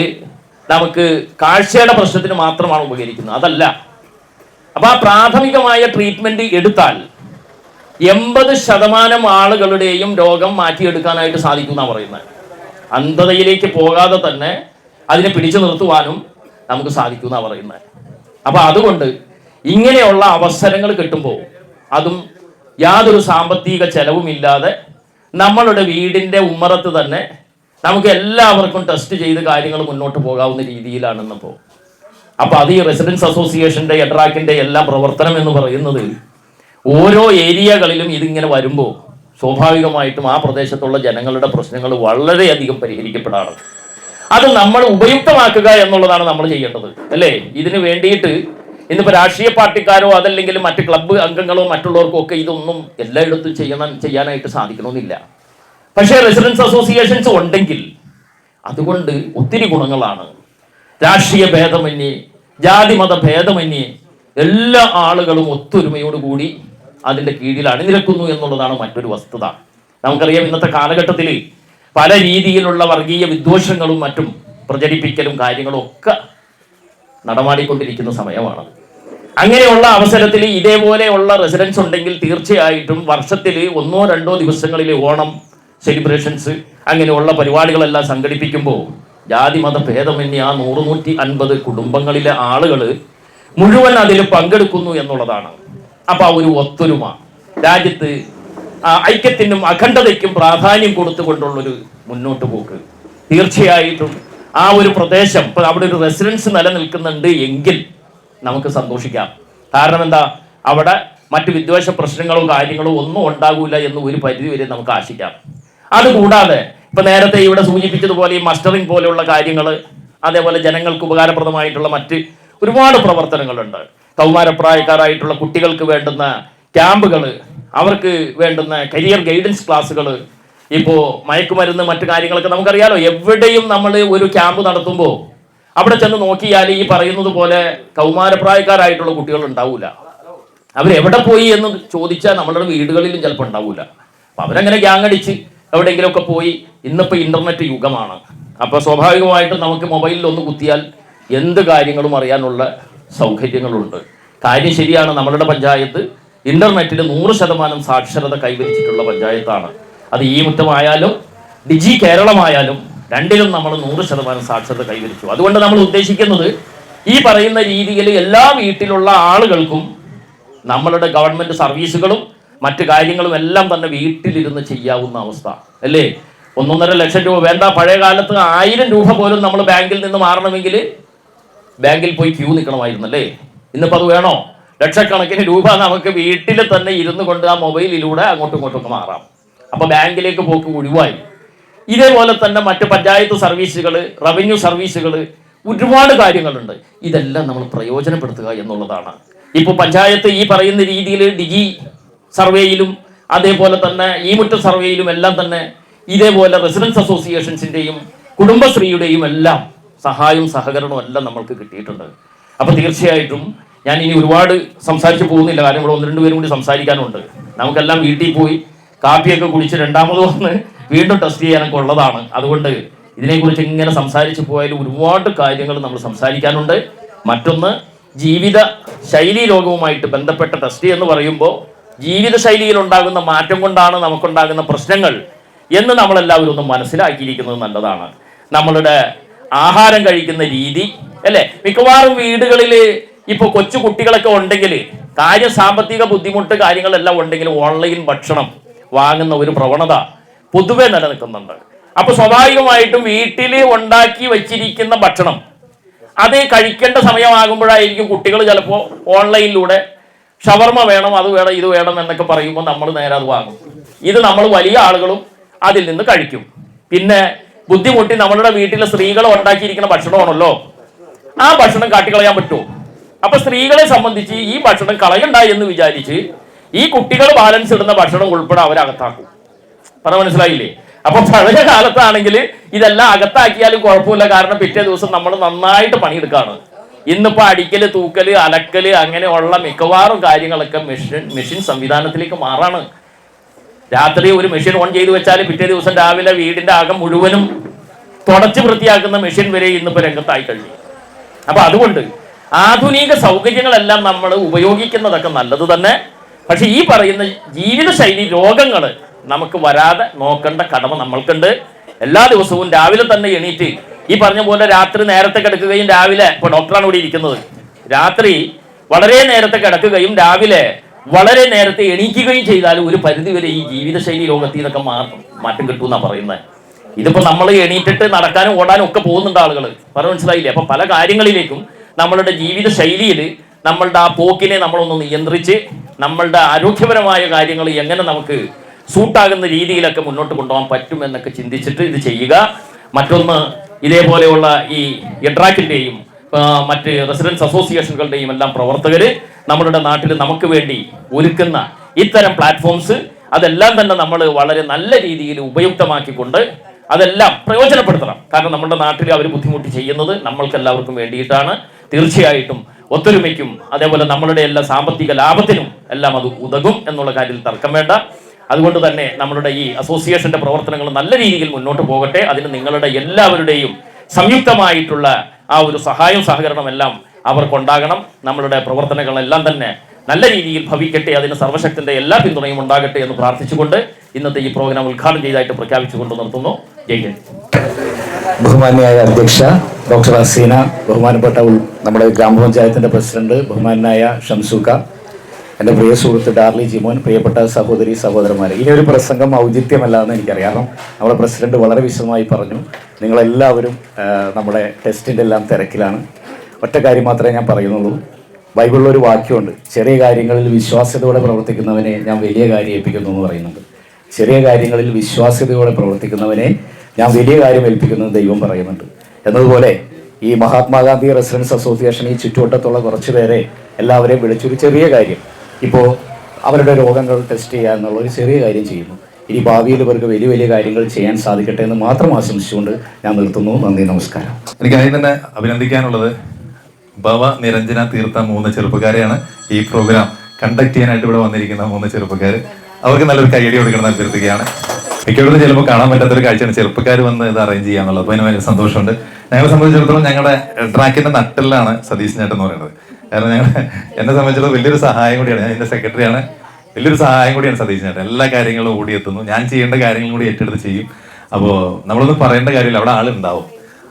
നമുക്ക് കാഴ്ചയുടെ പ്രശ്നത്തിന് മാത്രമാണ് ഉപകരിക്കുന്നത്. അതല്ല. അപ്പൊ ആ പ്രാഥമികമായ ട്രീറ്റ്മെന്റ് എടുത്താൽ 80% ആളുകളുടെയും രോഗം മാറ്റിയെടുക്കാനായിട്ട് സാധിക്കും എന്നാണ് പറയുന്നത്. അന്ധതയിലേക്ക് പോകാതെ തന്നെ അതിനെ പിടിച്ചു നിർത്തുവാനും നമുക്ക് സാധിക്കും എന്നാണ് പറയുന്നത്. അപ്പൊ അതുകൊണ്ട് ഇങ്ങനെയുള്ള അവസരങ്ങൾ കിട്ടുമ്പോൾ അതും യാതൊരു സാമ്പത്തിക ചെലവുമില്ലാതെ നമ്മളുടെ വീടിന്റെ ഉമ്മറത്ത് തന്നെ നമുക്ക് എല്ലാവർക്കും ടെസ്റ്റ് ചെയ്ത് കാര്യങ്ങൾ മുന്നോട്ട് പോകാവുന്ന രീതിയിലാണ് ഇന്നിപ്പോൾ അപ്പൊ അത് ഈ റെസിഡൻസ് അസോസിയേഷന്റെ എഡ്രാക്കിന്റെ എല്ലാം പ്രവർത്തനം എന്ന് പറയുന്നത് ഓരോ ഏരിയകളിലും ഇതിങ്ങനെ വരുമ്പോൾ സ്വാഭാവികമായിട്ടും ആ പ്രദേശത്തുള്ള ജനങ്ങളുടെ പ്രശ്നങ്ങൾ വളരെയധികം പരിഹരിക്കപ്പെടാറ്. അത് നമ്മൾ ഉപയുക്തമാക്കുക എന്നുള്ളതാണ് നമ്മൾ ചെയ്യേണ്ടത്, അല്ലേ? ഇതിന് വേണ്ടിയിട്ട് ഇന്നിപ്പോ രാഷ്ട്രീയ പാർട്ടിക്കാരോ അതല്ലെങ്കിൽ മറ്റ് ക്ലബ്ബ് അംഗങ്ങളോ മറ്റുള്ളവർക്കോ ഒക്കെ ഇതൊന്നും എല്ലായിടത്തും ചെയ്യാനായിട്ട് സാധിക്കണമെന്നില്ല. പക്ഷേ റെസിഡൻസ് അസോസിയേഷൻസ് ഉണ്ടെങ്കിൽ അതുകൊണ്ട് ഒത്തിരി ഗുണങ്ങളാണ്. രാഷ്ട്രീയ ഭേദമന്യേ, ജാതി മത ഭേദമന്യേ എല്ലാ ആളുകളും ഒത്തൊരുമയോടുകൂടി അതിന്റെ കീഴിൽ അണിനിരക്കുന്നു എന്നുള്ളതാണ് മറ്റൊരു വസ്തുത. നമുക്കറിയാം ഇന്നത്തെ കാലഘട്ടത്തിൽ പല രീതിയിലുള്ള വർഗീയ വിദ്വേഷങ്ങളും മറ്റും പ്രചരിപ്പിക്കലും കാര്യങ്ങളും ഒക്കെ നടമാടിക്കൊണ്ടിരിക്കുന്ന സമയമാണ്. അങ്ങനെയുള്ള അവസരത്തിൽ ഇതേപോലെയുള്ള റെസിഡൻസ് ഉണ്ടെങ്കിൽ തീർച്ചയായിട്ടും വർഷത്തിൽ 1-2 ദിവസങ്ങളിൽ ഓണം സെലിബ്രേഷൻസ് അങ്ങനെയുള്ള പരിപാടികളെല്ലാം സംഘടിപ്പിക്കുമ്പോൾ ജാതി മത ഭേദമന്യേ ആ 100-150 കുടുംബങ്ങളിലെ ആളുകൾ മുഴുവൻ അതിൽ പങ്കെടുക്കുന്നു എന്നുള്ളതാണ്. അപ്പൊ ആ ഒരു ഒത്തൊരുമ, രാജ്യത്ത് ഐക്യത്തിനും അഖണ്ഡതയ്ക്കും പ്രാധാന്യം കൊടുത്തുകൊണ്ടുള്ളൊരു മുന്നോട്ട് പോക്ക്, തീർച്ചയായിട്ടും ആ ഒരു പ്രദേശം ഇപ്പൊ അവിടെ ഒരു റെസിഡൻസ് നിലനിൽക്കുന്നുണ്ട് എങ്കിൽ നമുക്ക് സന്തോഷിക്കാം. കാരണം എന്താ, അവിടെ മറ്റ് വിദ്വേഷ പ്രശ്നങ്ങളോ കാര്യങ്ങളോ ഒന്നും ഉണ്ടാകൂല എന്ന് ഒരു പരിധി വരെ നമുക്ക് ആശിക്കാം. അതുകൂടാതെ ഇപ്പൊ നേരത്തെ ഇവിടെ സൂചിപ്പിച്ചതുപോലെ ഈ മസ്റ്ററിംഗ് പോലെയുള്ള കാര്യങ്ങൾ, അതേപോലെ ജനങ്ങൾക്ക് ഉപകാരപ്രദമായിട്ടുള്ള മറ്റ് ഒരുപാട് പ്രവർത്തനങ്ങളുണ്ട്. കൗമാരപ്രായക്കാരായിട്ടുള്ള കുട്ടികൾക്ക് വേണ്ടുന്ന ക്യാമ്പുകൾ, അവർക്ക് വേണ്ടുന്ന കരിയർ ഗൈഡൻസ് ക്ലാസ്സുകൾ, ഇപ്പോൾ മയക്കുമരുന്ന് മറ്റു കാര്യങ്ങളൊക്കെ നമുക്കറിയാലോ. എവിടെയും നമ്മൾ ഒരു ക്യാമ്പ് നടത്തുമ്പോൾ അവിടെ ചെന്ന് നോക്കിയാൽ ഈ പറയുന്നത് പോലെ കൗമാരപ്രായക്കാരായിട്ടുള്ള കുട്ടികൾ ഉണ്ടാവൂല. അവരെവിടെ പോയി എന്ന് ചോദിച്ചാൽ നമ്മളുടെ വീടുകളിലും ചിലപ്പോൾ ഉണ്ടാവൂല. അപ്പൊ അവരങ്ങനെ ഗ്യാങ്ങടിച്ച് എവിടെയെങ്കിലുമൊക്കെ പോയി. ഇന്നിപ്പോൾ ഇന്റർനെറ്റ് യുഗമാണ്. അപ്പൊ സ്വാഭാവികമായിട്ടും നമുക്ക് മൊബൈലിൽ ഒന്ന് കുത്തിയാൽ എന്ത് കാര്യങ്ങളും അറിയാനുള്ള സൗകര്യങ്ങളുണ്ട്. കാര്യം ശരിയാണ്, നമ്മളുടെ പഞ്ചായത്ത് ഇന്റർനെറ്റിൽ 100% സാക്ഷരത കൈവരിച്ചിട്ടുള്ള പഞ്ചായത്താണ്. അത് ഈ മുറ്റമായാലും ഡിജി കേരളമായാലും രണ്ടിലും നമ്മൾ 100% സാക്ഷരത കൈവരിച്ചു. അതുകൊണ്ട് നമ്മൾ ഉദ്ദേശിക്കുന്നത് ഈ പറയുന്ന രീതിയിൽ എല്ലാ വീട്ടിലുള്ള ആളുകൾക്കും നമ്മളുടെ ഗവൺമെന്റ് സർവീസുകളും മറ്റു കാര്യങ്ങളും എല്ലാം തന്നെ വീട്ടിലിരുന്ന് ചെയ്യാവുന്ന അവസ്ഥ, അല്ലേ? 1.5 ലക്ഷം രൂപ വേണ്ട. പഴയ കാലത്ത് 1000 രൂപ പോലും നമ്മൾ ബാങ്കിൽ നിന്ന് മാറണമെങ്കിൽ ബാങ്കിൽ പോയി ക്യൂ നിൽക്കണമായിരുന്നു, അല്ലേ? ഇന്നിപ്പോൾ അത് വേണോ? ലക്ഷക്കണക്കിന് രൂപ നമുക്ക് വീട്ടിൽ തന്നെ ഇരുന്നു കൊണ്ട് ആ മൊബൈലിലൂടെ അങ്ങോട്ടും ഇങ്ങോട്ടും മാറാം. അപ്പൊ ബാങ്കിലേക്ക് പോക്ക് ഒഴിവായി. ഇതേപോലെ തന്നെ മറ്റ് പഞ്ചായത്ത് സർവീസുകൾ, റവന്യൂ സർവീസുകൾ, ഒരുപാട് കാര്യങ്ങളുണ്ട്. ഇതെല്ലാം നമ്മൾ പ്രയോജനപ്പെടുത്തുക എന്നുള്ളതാണ്. ഇപ്പോൾ പഞ്ചായത്ത് ഈ പറയുന്ന രീതിയിൽ ഡിജി സർവേയിലും അതേപോലെ തന്നെ ഈ മുറ്റ സർവേയിലും എല്ലാം തന്നെ ഇതേപോലെ റെസിഡൻസ് അസോസിയേഷൻസിന്റെയും കുടുംബശ്രീയുടെയും എല്ലാം സഹായവും സഹകരണവും എല്ലാം നമ്മൾക്ക് കിട്ടിയിട്ടുണ്ട്. അപ്പൊ തീർച്ചയായിട്ടും ഞാൻ ഇനി ഒരുപാട് സംസാരിച്ചു പോകുന്നില്ല, കാരണം ഇവിടെ 1-2 പേരും കൂടി സംസാരിക്കാനുണ്ട്. നമുക്കെല്ലാം വീട്ടിൽ പോയി കാപ്പിയൊക്കെ കുടിച്ച് രണ്ടാമത് വന്ന് വീണ്ടും ടെസ്റ്റ് ചെയ്യാനൊക്കെ ഉള്ളതാണ്. അതുകൊണ്ട് ഇതിനെക്കുറിച്ച് ഇങ്ങനെ സംസാരിച്ചു പോയാലും ഒരുപാട് കാര്യങ്ങൾ നമ്മൾ സംസാരിക്കാനുണ്ട്. മറ്റൊന്ന്, ജീവിത ശൈലി രോഗവുമായിട്ട് ബന്ധപ്പെട്ട ടെസ്റ്റ് എന്ന് പറയുമ്പോൾ ജീവിതശൈലിയിൽ ഉണ്ടാകുന്ന മാറ്റം കൊണ്ടാണ് നമുക്കുണ്ടാകുന്ന പ്രശ്നങ്ങൾ എന്ന് നമ്മളെല്ലാവരും ഒന്ന് മനസ്സിലാക്കിയിരിക്കുന്നത് നല്ലതാണ്. നമ്മളുടെ ആഹാരം കഴിക്കുന്ന രീതി, അല്ലെ? മിക്കവാറും വീടുകളിൽ ഇപ്പൊ കൊച്ചു കുട്ടികളൊക്കെ ഉണ്ടെങ്കിൽ കാര്യം സാമ്പത്തിക ബുദ്ധിമുട്ട് കാര്യങ്ങളെല്ലാം ഉണ്ടെങ്കിൽ ഓൺലൈൻ ഭക്ഷണം വാങ്ങുന്ന ഒരു പ്രവണത പൊതുവെ നിലനിൽക്കുന്നുണ്ട്. അപ്പൊ സ്വാഭാവികമായിട്ടും വീട്ടിൽ ഉണ്ടാക്കി വെച്ചിരിക്കുന്ന ഭക്ഷണം അത് കഴിക്കേണ്ട സമയമാകുമ്പോഴായിരിക്കും കുട്ടികൾ ചിലപ്പോൾ ഓൺലൈനിലൂടെ ഷവർമ വേണം, അത് വേണം, ഇത് വേണം എന്നൊക്കെ പറയുമ്പോൾ നമ്മൾ നേരെ അത് വാങ്ങും. ഇത് നമ്മൾ വലിയ ആളുകളും അതിൽ നിന്ന് കഴിക്കും. പിന്നെ ബുദ്ധിമുട്ടി നമ്മളുടെ വീട്ടിലെ സ്ത്രീകൾ ഉണ്ടാക്കിയിരിക്കുന്ന ഭക്ഷണമാണല്ലോ, ആ ഭക്ഷണം കാട്ടിക്കളയാൻ പറ്റുമോ? അപ്പൊ സ്ത്രീകളെ സംബന്ധിച്ച് ഈ ഭക്ഷണം കളയണ്ടായി എന്ന് വിചാരിച്ച് ഈ കുട്ടികൾ ബാലൻസ് ഇടുന്ന ഭക്ഷണം ഉൾപ്പെടെ അവരകത്താക്കും. പറഞ്ഞ മനസ്സിലായില്ലേ? അപ്പൊ പഴയ കാലത്താണെങ്കിൽ ഇതെല്ലാം അകത്താക്കിയാലും കുഴപ്പമില്ല, കാരണം പിറ്റേ ദിവസം നമ്മൾ നന്നായിട്ട് പണിയെടുക്കാണ്. ഇന്നിപ്പോ അടിക്കല്, തൂക്കല്, അലക്കല് അങ്ങനെയുള്ള മിക്കവാറും കാര്യങ്ങളൊക്കെ മെഷീൻ സംവിധാനത്തിലേക്ക് മാറാണ്. രാത്രി ഒരു മെഷീൻ ഓൺ ചെയ്ത് വെച്ചാൽ പിറ്റേ ദിവസം രാവിലെ വീടിന്റെ അകം മുഴുവനും തുടച്ച് വൃത്തിയാക്കുന്ന മെഷീൻ വരെ ഇന്നിപ്പോ രംഗത്തായി കഴിഞ്ഞു. അപ്പൊ അതുകൊണ്ട് ആധുനിക സൗകര്യങ്ങളെല്ലാം നമ്മൾ ഉപയോഗിക്കുന്നതൊക്കെ നല്ലത് തന്നെ. പക്ഷെ ഈ പറയുന്ന ജീവിതശൈലി രോഗങ്ങൾ നമുക്ക് വരാതെ നോക്കേണ്ട കടമ നമ്മൾക്കുണ്ട്. എല്ലാ ദിവസവും രാവിലെ തന്നെ എണീറ്റ് ഈ പറഞ്ഞ പോലെ രാത്രി നേരത്തെ കിടക്കുകയും രാവിലെ, ഇപ്പൊ ഡോക്ടറാണ് ഇവിടെ ഇരിക്കുന്നത്, രാത്രി വളരെ നേരത്തെ കിടക്കുകയും രാവിലെ വളരെ നേരത്തെ എണീക്കുകയും ചെയ്താൽ ഒരു പരിധിവരെ ഈ ജീവിതശൈലി രോഗത്തിൽ നിന്നൊക്കെ മാറ്റം കിട്ടുമെന്നാണ് പറയുന്നത്. ഇതിപ്പോ നമ്മൾ എണീറ്റിട്ട് നടക്കാനും ഓടാനും ഒക്കെ പോകുന്നുണ്ട് ആളുകൾ. പറഞ്ഞ മനസ്സിലായില്ലേ? അപ്പൊ പല കാര്യങ്ങളിലേക്കും നമ്മളുടെ ജീവിത ശൈലിയിൽ നമ്മളുടെ ആ പോക്കിനെ നമ്മളൊന്ന് നിയന്ത്രിച്ച് നമ്മളുടെ ആരോഗ്യപരമായ കാര്യങ്ങൾ എങ്ങനെ നമുക്ക് സൂട്ടാകുന്ന രീതിയിലൊക്കെ മുന്നോട്ട് കൊണ്ടുപോകാൻ പറ്റുമെന്നൊക്കെ ചിന്തിച്ചിട്ട് ഇത് ചെയ്യുക. മറ്റൊന്ന്, ഇതേപോലെയുള്ള ഈ എഡ്രാക്കിൻ്റെയും മറ്റ് റെസിഡൻസ് അസോസിയേഷനുകളുടെയും എല്ലാം പ്രവർത്തകർ നമ്മളുടെ നാട്ടിൽ നമുക്ക് വേണ്ടി ഒരുക്കുന്ന ഇത്തരം പ്ലാറ്റ്ഫോംസ് അതെല്ലാം തന്നെ നമ്മൾ വളരെ നല്ല രീതിയിൽ ഉപയുക്തമാക്കിക്കൊണ്ട് അതെല്ലാം പ്രയോജനപ്പെടുത്തണം. കാരണം നമ്മുടെ നാട്ടിൽ അവർ ബുദ്ധിമുട്ടി ചെയ്യുന്നത് നമ്മൾക്ക് എല്ലാവർക്കും വേണ്ടിയിട്ടാണ്. തീർച്ചയായിട്ടും ഒത്തൊരുമയ്ക്കും അതേപോലെ നമ്മളുടെ എല്ലാ സാമ്പത്തിക ലാഭത്തിനും എല്ലാം അത് ഉതകും എന്നുള്ള കാര്യത്തിൽ തർക്കം വേണ്ട. അതുകൊണ്ട് തന്നെ നമ്മളുടെ ഈ അസോസിയേഷന്റെ പ്രവർത്തനങ്ങൾ നല്ല രീതിയിൽ മുന്നോട്ട് പോകട്ടെ. അതിന് നിങ്ങളുടെ എല്ലാവരുടെയും സംയുക്തമായിട്ടുള്ള ആ ഒരു സഹായം സഹകരണം എല്ലാം അവർക്കുണ്ടാകണം. നമ്മളുടെ പ്രവർത്തനങ്ങളെല്ലാം തന്നെ നല്ല രീതിയിൽ ഭവിക്കട്ടെ. അതിന് സർവശക്തന്റെ എല്ലാ പിന്തുണയും ഉണ്ടാകട്ടെ എന്ന് പ്രാർത്ഥിച്ചുകൊണ്ട് ഇന്നത്തെ ഈ പ്രോഗ്രാം ഉദ്ഘാടനം ചെയ്തായിട്ട് പ്രഖ്യാപിച്ചുകൊണ്ട് നിർത്തുന്നു. ജയ് ഹിന്ദ്. ബഹുമാന്യായ അധ്യക്ഷ ഡോക്ടർ ഹസീന, ബഹുമാനപ്പെട്ട നമ്മുടെ ഗ്രാമപഞ്ചായത്തിന്റെ പ്രസിഡന്റ് ബഹുമാനായ ഷംസൂക്ക, എൻ്റെ പ്രിയ സുഹൃത്ത് ഡാർലി ജിമോൻ, പ്രിയപ്പെട്ട സഹോദരി സഹോദരന്മാരെ, ഇനി ഒരു പ്രസംഗം ഔചിത്യമല്ല എന്ന് എനിക്കറിയാം. നമ്മുടെ പ്രസിഡന്റ് വളരെ വിശദമായി പറഞ്ഞു. നിങ്ങളെല്ലാവരും നമ്മുടെ ടെസ്റ്റിൻ്റെ എല്ലാം തിരക്കിലാണ്. ഒറ്റ കാര്യം മാത്രമേ ഞാൻ പറയുന്നുള്ളൂ. ബൈബിളിലൊരു വാക്യമുണ്ട്, ചെറിയ കാര്യങ്ങളിൽ വിശ്വാസ്യതയോടെ പ്രവർത്തിക്കുന്നവനെ ഞാൻ വലിയ കാര്യം ഏൽപ്പിക്കുന്നു എന്ന് പറയുന്നുണ്ട്. ചെറിയ കാര്യങ്ങളിൽ വിശ്വാസ്യതയോടെ പ്രവർത്തിക്കുന്നവനെ ഞാൻ വലിയ കാര്യം ഏൽപ്പിക്കുന്നു എന്ന് ദൈവം പറയുന്നുണ്ട്. എന്നതുപോലെ ഈ മഹാത്മാഗാന്ധി റെസിഡൻസ് അസോസിയേഷൻ ഈ ചുറ്റുവട്ടത്തുള്ള കുറച്ച് പേരെ എല്ലാവരെയും വിളിച്ചൊരു ചെറിയ കാര്യം, ഇപ്പോൾ അവരുടെ രോഗങ്ങൾ ടെസ്റ്റ് ചെയ്യുക എന്നുള്ള ഒരു ചെറിയ കാര്യം ചെയ്യുന്നു. ഇനി ഭാവിയിൽ ഇവർക്ക് വലിയ വലിയ കാര്യങ്ങൾ ചെയ്യാൻ സാധിക്കട്ടെ എന്ന് മാത്രം ആശംസിച്ചുകൊണ്ട് ഞാൻ നിർത്തുന്നു. നന്ദി, നമസ്കാരം. എനിക്ക് ആദ്യം തന്നെ അഭിനന്ദിക്കാനുള്ളത് ഭവ നിരഞ്ജന തീർത്ത 3 ചെറുപ്പക്കാരെയാണ്. ഈ പ്രോഗ്രാം കണ്ടക്ട് ചെയ്യാനായിട്ട് ഇവിടെ വന്നിരിക്കുന്ന 3 ചെറുപ്പക്കാർ. അവർക്ക് നല്ലൊരു കൈയടി കൊടുക്കണം എന്ന് അഭ്യർത്ഥിക്കുകയാണ്. മിക്കവരും ചിലപ്പോൾ കാണാൻ പറ്റാത്തൊരു കാഴ്ചയാണ് ചെറുപ്പക്കാർ വന്ന് ഇത് അറേഞ്ച് ചെയ്യാന്നുള്ളത്. അപ്പോൾ അതിന് ഭയങ്കര സന്തോഷമുണ്ട്. ഞങ്ങളെ സംബന്ധിച്ചിടത്തോളം ഞങ്ങളുടെ ട്രാക്കിന്റെ നട്ടെല്ലാണ് സതീശ് ചേട്ടൻ എന്ന് പറയുന്നത്. കാരണം എന്നെ സംബന്ധിച്ചിടത്തോളം വലിയൊരു സഹായം കൂടിയാണ്. ഞാൻ ഇതിന്റെ സെക്രട്ടറിയാണ്. വലിയൊരു സഹായം കൂടിയാണ് സതീശ് ചേട്ടൻ. എല്ലാ കാര്യങ്ങളും ഓടിയെത്തുന്നു. ഞാൻ ചെയ്യേണ്ട കാര്യങ്ങളും കൂടി ഏറ്റെടുത്ത് ചെയ്യും. അപ്പോൾ നമ്മളൊന്നും പറയേണ്ട കാര്യമില്ല, അവിടെ ആളുണ്ടാവും.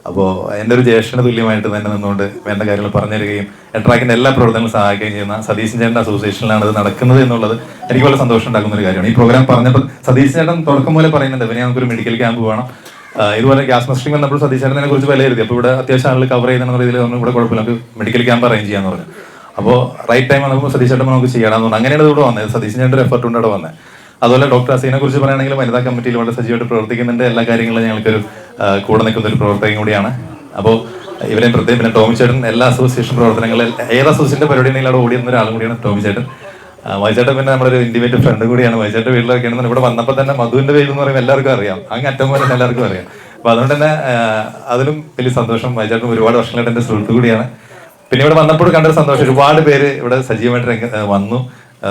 അപ്പോൾ എൻ്റെ ഒരു ജ്യേഷ്ഠന് തുല്യമായിട്ട് തന്നെ നിന്നുകൊണ്ട് വേണ്ട കാര്യങ്ങൾ പറഞ്ഞു തരികയും എട്രാക്കിൻ്റെ എല്ലാ പ്രവർത്തനങ്ങളും സഹായിക്കുകയും ചെയ്യുന്ന സതീശൻ ചേട്ടൻ്റെ അസോസിയേഷനിലാണ് ഇത് നടക്കുന്നത് എന്നുള്ളത് എനിക്ക് വളരെ സന്തോഷം ഉണ്ടാക്കുന്ന ഒരു കാര്യമാണ്. ഈ പ്രോഗ്രാം പറഞ്ഞപ്പോൾ സതീശൻ ചേട്ടൻ തുടക്കം പോലെ പറയുന്നുണ്ട്, പിന്നെ നമുക്കൊരു മെഡിക്കൽ ക്യാമ്പ് വേണം. ഇതുപോലെ ഗ്യാസ് മസ്റ്ററിംഗ് വന്നപ്പോൾ സതീശ് ചേട്ടനെ കുറിച്ച് വിലയിരുത്തി. അപ്പോൾ ഇവിടെ അത്യാവശ്യം ആളുകൾ കവർ ചെയ്യുന്ന രീതിയിൽ പറഞ്ഞു ഇവിടെ കുഴപ്പമില്ല, നമുക്ക് മെഡിക്കൽ ക്യാമ്പ് അറേഞ്ച് ചെയ്യാന്ന് പറഞ്ഞു. അപ്പോൾ റൈറ്റ് ടൈം വന്നപ്പോൾ സതീശ് ചേട്ടൻ നമുക്ക് ചെയ്യണമെന്ന് പറഞ്ഞു. അങ്ങനെയാണ് ഇവിടെ വന്നത്. സതീശൻ ചേട്ടൻ്റെ ഒരു എഫർട്ട് കൊണ്ട് ഇവിടെ വന്നത്. അതുപോലെ ഡോക്ടർ ഹസീനെ കുറിച്ച് പറയുകയാണെങ്കിൽ വനിതാ കമ്മിറ്റിയിൽ വളരെ സജീവമായിട്ട് പ്രവർത്തിക്കുന്നുണ്ട്. എല്ലാ കാര്യങ്ങളും ഞങ്ങൾക്കൊരു കൂടെ നിൽക്കുന്ന ഒരു പ്രവർത്തകൻ കൂടിയാണ്. അപ്പോൾ ഇവരെയും പ്രത്യേകം പിന്നെ ടോമി ചേട്ടൻ എല്ലാ അസോസിയേഷൻ പ്രവർത്തനങ്ങളിൽ ഏത് അസോസിയേഷൻ്റെ പരിപാടി ഉണ്ടെങ്കിൽ അവിടെ ഓടിയുന്ന ഒരാളും കൂടിയാണ് ടോമി ചേട്ടൻ. വൈചേട്ടൻ പിന്നെ നമ്മുടെ ഒരു ഇന്റിമേറ്റ് ഫ്രണ്ട് കൂടിയാണ്. വൈചേട്ടൻ വീട്ടിലൊക്കെയാണ്. ഇവിടെ വന്നപ്പോൾ തന്നെ മധുവിൻ്റെ പേര് എന്ന് പറയുമ്പോൾ എല്ലാവർക്കും അറിയാം. അങ്ങ് അറ്റം പോലെ എല്ലാവർക്കും അറിയാം. അപ്പോൾ അതുകൊണ്ട് തന്നെ അതിലും വലിയ സന്തോഷം. വൈചേട്ടൻ ഒരുപാട് വർഷങ്ങളായിട്ട് എൻ്റെ സുഹൃത്ത് കൂടിയാണ്. പിന്നെ ഇവിടെ വന്നപ്പോൾ കണ്ടൊരു സന്തോഷം, ഒരുപാട് പേര് ഇവിടെ സജീവമായിട്ട് വന്നു.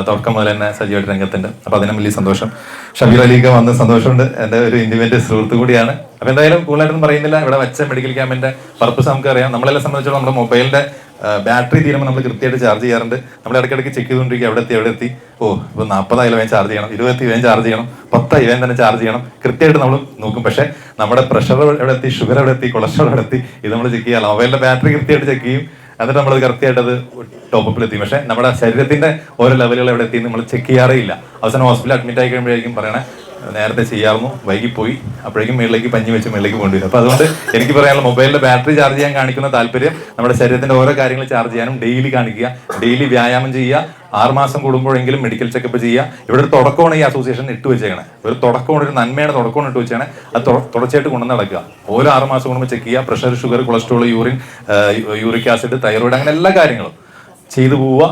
തുടക്കം മുതൽ തന്നെ സജീവമായിട്ട് രംഗത്തുണ്ട്. അപ്പോൾ അതിനും വലിയ സന്തോഷം. ഷബീർ അലിക്ക് വന്ന സന്തോഷമുണ്ട്. എൻ്റെ ഒരു ഇന്റിമേറ്റ് സുഹൃത്ത് കൂടിയാണ്. അപ്പോൾ എന്തായാലും കൂടുതലായിട്ടൊന്നും പറയുന്നില്ല. ഇവിടെ വെച്ച മെഡിക്കൽ ക്യാമ്പിൻ്റെ പർപ്പസ് നമുക്കറിയാം. നമ്മളെല്ലാം സംബന്ധിച്ചോളം നമ്മുടെ മൊബൈലിൻ്റെ ബാറ്ററി തീരുമ്പോൾ നമ്മൾ കൃത്യമായിട്ട് ചാർജ് ചെയ്യാറുണ്ട്. നമ്മൾ ഇടയ്ക്കിടയ്ക്ക് ചെക്ക് ചെയ്തുകൊണ്ടിരിക്കുക, എവിടെ എത്തി. ഇപ്പോൾ 40 വേഗം ചാർജ് ചെയ്യണം, 20 വേഗം ചാർജ് ചെയ്യണം, 10 വേഗം തന്നെ ചാർജ് ചെയ്യണം. കൃത്യമായിട്ട് നമ്മൾ നോക്കും. പക്ഷേ നമ്മുടെ പ്രഷർ എവിടെ എത്തി, ഷുഗർ എവിടെ എത്തി, കൊളസ്ട്രോൾ എവിടെ എത്തി, ഇത് നമ്മൾ ചെക്ക് ചെയ്യാം. മൊബൈലിൻ്റെ ബാറ്ററി കൃത്യമായിട്ട് ചെക്ക് ചെയ്യും. എന്നിട്ട് നമ്മളത് കറക്റ്റായിട്ട് അത് ടോപ്പപ്പിലെത്തി. പക്ഷേ നമ്മുടെ ശരീരത്തിന്റെ ഓരോ ലെവലുകൾ എവിടെ എത്തി നമ്മൾ ചെക്ക് ചെയ്യാറേ ഇല്ല. അവസാനം ഹോസ്പിറ്റലിൽ അഡ്മിറ്റ് ആയി കഴിയുമ്പോഴേക്കും പറയണേ നേരത്തെ ചെയ്യാറുന്നു, വൈകിപ്പോയി, അപ്പോഴേക്കും മേളിലേക്ക് പഞ്ഞി വെച്ച് മേളിലേക്ക് കൊണ്ടുവരും. അപ്പോൾ അതുകൊണ്ട് എനിക്ക് പറയാനുള്ള മൊബൈലിന്റെ ബാറ്ററി ചാർജ് ചെയ്യാൻ കാണിക്കുന്ന താല്പര്യം നമ്മുടെ ശരീരത്തിന്റെ ഓരോ കാര്യങ്ങൾ ചാർജ് ചെയ്യാനും ഡെയിലി കാണിക്കുക. ഡെയിലി വ്യായാമം ചെയ്യുക. 6 മാസം കൂടുമ്പോഴെങ്കിലും മെഡിക്കൽ ചെക്കപ്പ് ചെയ്യുക. ഇവിടെ ഒരു തുടക്കമാണ് ഈ അസോസിയേഷൻ ഇട്ട് വെച്ചേക്കണേ. ഒരു തുടക്കമാണ്, ഒരു നന്മയുടെ തുടക്കമാണ് ഇട്ട് വെച്ചേക്കണേ. അത് തുടർച്ചയായിട്ട് കൊണ്ടു നടക്കുക. ഓരോ 6 മാസം കൂടുമ്പോൾ ചെക്ക് ചെയ്യുക. Pressure, sugar, cholesterol, uric acid, thyroid, അങ്ങനെ എല്ലാ കാര്യങ്ങളും ചെയ്തു പോവുക.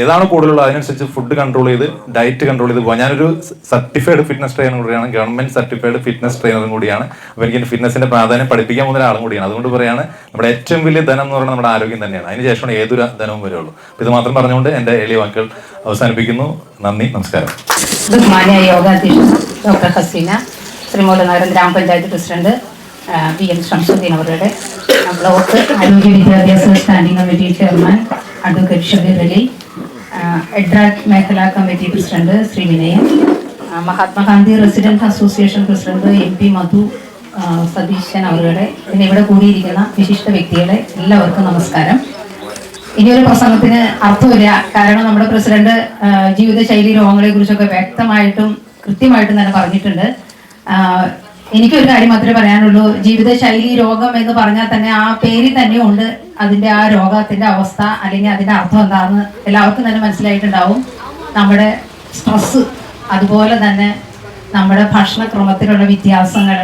ഏതാണ് കൂടുതലുള്ളത് അതിനനുസരിച്ച് ഫുഡ് കൺട്രോൾ ചെയ്ത് ഡയറ്റ് കൺട്രോൾ ചെയ്ത് പോകാം. ഞാനൊരു സർട്ടിഫൈഡ് ഫിറ്റ്നസ് ട്രെയിനർ കൂടിയാണ്, ഗവൺമെന്റ് സർട്ടിഫൈഡ് ഫിറ്റ്നസ് ട്രെയിനറും കൂടിയാണ്. അപ്പോൾ എനിക്ക് ഫിറ്റ്നസിന്റെ പ്രാധാന്യം പഠിപ്പിക്കാൻ പോകുന്ന ഒരാളും കൂടിയാണ്. അതുകൊണ്ട് പറയാണ് നമ്മുടെ ഏറ്റവും വലിയ ധനം എന്ന് പറയുന്നത് നമ്മുടെ ആരോഗ്യം തന്നെയാണ്. അതിനുശേഷമാണ് ഏതൊരു ധനവും വരുള്ളൂ. ഇത് മാത്രം പറഞ്ഞുകൊണ്ട് എൻ്റെ എളിയ വാക്കുകൾ അവസാനിപ്പിക്കുന്നു. നന്ദി, നമസ്കാരം. ബഹുമാന്യായ യോഗാധ്യക്ഷൻ ഡോക്ടർ ഹസീന, ശ്രീമൂലനഗരം ഗ്രാമപഞ്ചായത്ത് പ്രസിഡന്റ് VM ഷംസുദ്ദീൻ അവരുടെ, ബ്ലോക്ക് ആരോഗ്യ വിദ്യാഭ്യാസ standing committee chairman advocate Shabeer Ali, EDRAC മേഖലാ committee president Shri Vinayan, Mahatma Gandhi residence association president MP Madhu, Satheesan അവരുടെ, പിന്നെ ഇവിടെ കൂടിയിരിക്കുന്ന വിശിഷ്ട വ്യക്തികളെ എല്ലാവർക്കും നമസ്കാരം. ഇനിയൊരു പ്രസംഗത്തിന് അർത്ഥമില്ല. കാരണം നമ്മുടെ പ്രസിഡന്റ് ജീവിതശൈലി രോഗങ്ങളെ കുറിച്ചൊക്കെ വ്യക്തമായിട്ടും കൃത്യമായിട്ടും തന്നെ പറഞ്ഞിട്ടുണ്ട്. എനിക്കൊരു കാര്യം മാത്രമേ പറയാനുള്ളൂ. ജീവിതശൈലി രോഗം എന്ന് പറഞ്ഞാൽ തന്നെ ആ പേരിൽ തന്നെ ഉണ്ട് അതിൻ്റെ ആ രോഗത്തിൻ്റെ അവസ്ഥ അല്ലെങ്കിൽ അതിൻ്റെ അർത്ഥം എന്താണെന്ന് എല്ലാവർക്കും തന്നെ മനസ്സിലായിട്ടുണ്ടാവും. നമ്മുടെ സ്ട്രെസ്സ്, അതുപോലെ തന്നെ നമ്മുടെ ഭക്ഷണക്രമത്തിലുള്ള വ്യത്യാസങ്ങൾ,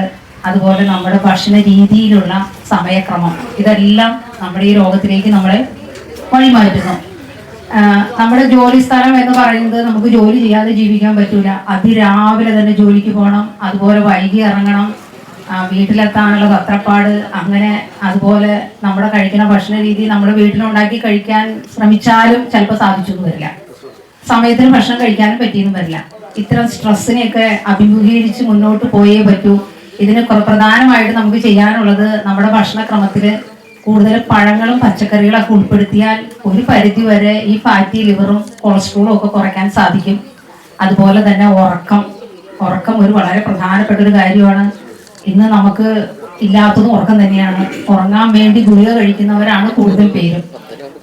അതുപോലെ നമ്മുടെ ഭക്ഷണ രീതിയിലുള്ള സമയക്രമം, ഇതെല്ലാം നമ്മുടെ ഈ രോഗത്തിലേക്ക് നമ്മളെ വഴിമാറ്റുന്നു. നമ്മുടെ ജോലി സ്ഥലം എന്ന് പറയുന്നത് നമുക്ക് ജോലി ചെയ്യാതെ ജീവിക്കാൻ പറ്റൂല. അതിരാവിലെ തന്നെ ജോലിക്ക് പോകണം, അതുപോലെ വൈകി ഇറങ്ങണം, വീട്ടിലെത്താനുള്ള തത്രപ്പാട്, അങ്ങനെ അതുപോലെ നമ്മുടെ കഴിക്കുന്ന ഭക്ഷണ രീതി നമ്മുടെ വീട്ടിലുണ്ടാക്കി കഴിക്കാൻ ശ്രമിച്ചാലും ചിലപ്പോൾ സാധിച്ചൊന്നും വരില്ല, സമയത്തിന് ഭക്ഷണം കഴിക്കാനും പറ്റിയെന്നും വരില്ല. ഇത്തരം സ്ട്രെസ്സിനെയൊക്കെ അഭിമുഖീകരിച്ച് മുന്നോട്ട് പോയേ പറ്റൂ. ഇതിന് പ്രധാനമായിട്ട് നമുക്ക് ചെയ്യാനുള്ളത് നമ്മുടെ ഭക്ഷണക്രമത്തിൽ കൂടുതൽ പഴങ്ങളും പച്ചക്കറികളൊക്കെ ഉൾപ്പെടുത്തിയാൽ ഒരു പരിധി വരെ ഈ ഫാറ്റി ലിവറും കൊളസ്ട്രോളും ഒക്കെ കുറയ്ക്കാൻ സാധിക്കും. അതുപോലെ തന്നെ ഉറക്കം ഒരു വളരെ പ്രധാനപ്പെട്ട ഒരു കാര്യമാണ്. ഇന്ന് നമുക്ക് ഇല്ലാത്തതും ഉറക്കം തന്നെയാണ്. ഉറങ്ങാൻ വേണ്ടി ഗുളിക കഴിക്കുന്നവരാണ് കൂടുതൽ പേരും.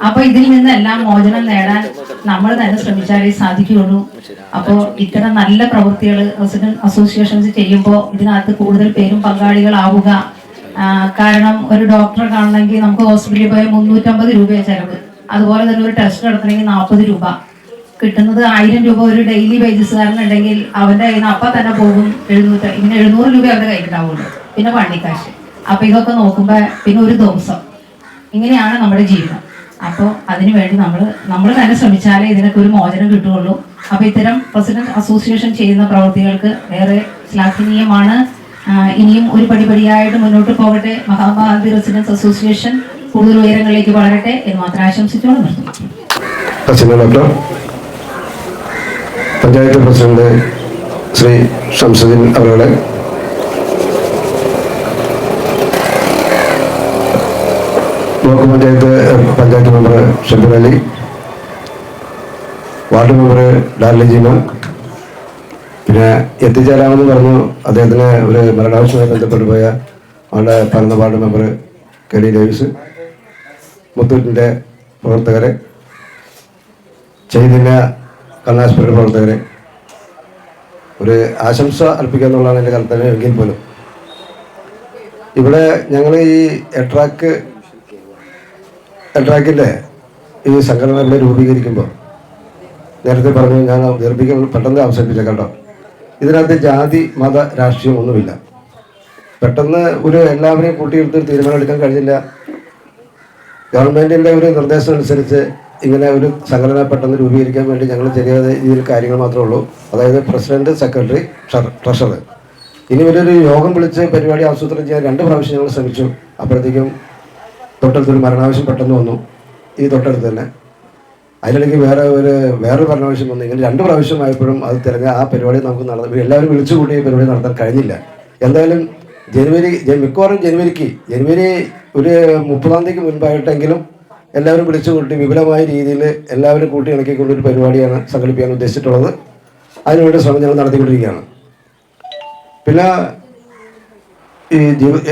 അപ്പൊ ഇതിൽ നിന്നെല്ലാം മോചനം നേടാൻ നമ്മൾ തന്നെ ശ്രമിച്ചാലേ സാധിക്കുകയുള്ളൂ. അപ്പോൾ ഇത്തരം നല്ല പ്രവൃത്തികൾ റെസിഡന്റ് അസോസിയേഷൻസ് ചെയ്യുമ്പോൾ ഇതിനകത്ത് കൂടുതൽ പേരും പങ്കാളികളാവുക. കാരണം ഒരു ഡോക്ടറെ കാണണമെങ്കിൽ നമുക്ക് ഹോസ്പിറ്റലിൽ പോയാൽ 350 രൂപയാണ് ചിലവ്. അതുപോലെ തന്നെ ഒരു ടെസ്റ്റ് നടത്തണമെങ്കിൽ 40 രൂപ. കിട്ടുന്നത് 1000 രൂപ ഒരു ഡെയിലി വേജസുകാരനുണ്ടെങ്കിൽ അവന്റെ കയ്യിൽ നിന്ന് അപ്പം തന്നെ പോകും 700. ഇങ്ങനെ 700 രൂപ അവരുടെ കയ്യിലുണ്ടാവുള്ളൂ, പിന്നെ വണ്ടിക്കാശ്. അപ്പൊ ഇതൊക്കെ നോക്കുമ്പോൾ പിന്നെ ഒരു ദിവസം ഇങ്ങനെയാണ് നമ്മുടെ ജീവിതം. അപ്പോൾ അതിനുവേണ്ടി നമ്മൾ തന്നെ ശ്രമിച്ചാലേ ഇതിനൊക്കെ ഒരു മോചനം കിട്ടുകയുള്ളൂ. അപ്പോൾ ഇത്തരം പ്രസിഡന്റ് അസോസിയേഷൻ ചെയ്യുന്ന പ്രവൃത്തികൾക്ക് ഏറെ ശ്ലാഘനീയമാണ്. ഇനിയും ഒരു പടിപടിയായിട്ട് മുന്നോട്ട് പോകട്ടെ. മഹാത്മാഗാന്ധി റെസിഡൻസ് അസോസിയേഷൻ കൂടുതൽ ഉയരങ്ങളിലേക്ക് വളരട്ടെ എന്ന് മാത്രം ആശംസിച്ചുകൊണ്ട് നിർത്തുന്നു. പഞ്ചായത്ത് പ്രസിഡന്റ് ശ്രീ ഷംസുദ്ദീൻ അവരുടെ, block panchayat member Shabeer Ali, ward member Darly Jeemon, പിന്നെ എത്തിച്ചേരാമെന്ന് പറഞ്ഞു അദ്ദേഹത്തിന് ഒരു മരണാവശ്യവുമായി ബന്ധപ്പെട്ട് പോയ അവരുടെ പരന്ന ward member K D Davis, മുത്തൂറ്റിൻ്റെ പ്രവർത്തകരെ, ചൈതന്യ കണ്ണാശുപത്രി പ്രവർത്തകരെ, ഒരു ആശംസ അർപ്പിക്കുക എന്നുള്ളതാണ് എൻ്റെ കർത്തവ്യം. എങ്കിൽ പോലും ഇവിടെ ഞങ്ങൾ ഈ എട്രാക്കിൻ്റെ ഈ സംഘടന ഇവിടെ രൂപീകരിക്കുമ്പോൾ നേരത്തെ പറഞ്ഞു, ഞാൻ പെട്ടെന്ന് അവസാനിപ്പിച്ച കേട്ടോ, ഇതിനകത്ത് ജാതി മത രാഷ്ട്രീയം ഒന്നുമില്ല. പെട്ടെന്ന് എല്ലാവരെയും കൂട്ടിയെടുത്ത് തീരുമാനം എടുക്കാൻ കഴിഞ്ഞില്ല. ഗവൺമെൻറ്റിൻ്റെ ഒരു നിർദ്ദേശം അനുസരിച്ച് ഇങ്ങനെ ഒരു സംഘടന പെട്ടെന്ന് രൂപീകരിക്കാൻ വേണ്ടി ഞങ്ങൾ ചെറിയ രീതിയിൽ കാര്യങ്ങൾ മാത്രമേ ഉള്ളൂ. അതായത് പ്രസിഡന്റ്, സെക്രട്ടറി, ട്രഷറർ. ഇനി ഒരു യോഗം വിളിച്ച് പരിപാടി ആസൂത്രണം ചെയ്യാൻ 2 പ്രാവശ്യം ഞങ്ങൾ ശ്രമിച്ചു. അപ്പോഴത്തേക്കും തൊട്ടടുത്തൊരു മരണാവശ്യം പെട്ടെന്ന് വന്നു, ഈ തൊട്ടടുത്ത് തന്നെ. അതിനിടയ്ക്ക് വേറൊരു മരണാവശ്യം വന്നു. ഇങ്ങനെ 2 പ്രാവശ്യമായപ്പോഴും അത് ആ പരിപാടി നമുക്ക് എല്ലാവരും വിളിച്ചുകൂടി ഈ പരിപാടി നടത്താൻ കഴിഞ്ഞില്ല. എന്തായാലും മിക്കവാറും ജനുവരി ഒരു 30-ാം തീയതിക്ക് മുൻപായിട്ടെങ്കിലും എല്ലാവരും വിളിച്ചു കൂട്ടി വിപുലമായ രീതിയിൽ എല്ലാവരും കൂട്ടി ഇണക്കിക്കൊണ്ടൊരു പരിപാടിയാണ് സംഘടിപ്പിക്കാൻ ഉദ്ദേശിച്ചിട്ടുള്ളത്. അതിനുവേണ്ടി ശ്രമം ഞങ്ങൾ നടത്തിക്കൊണ്ടിരിക്കുകയാണ്. പിന്നെ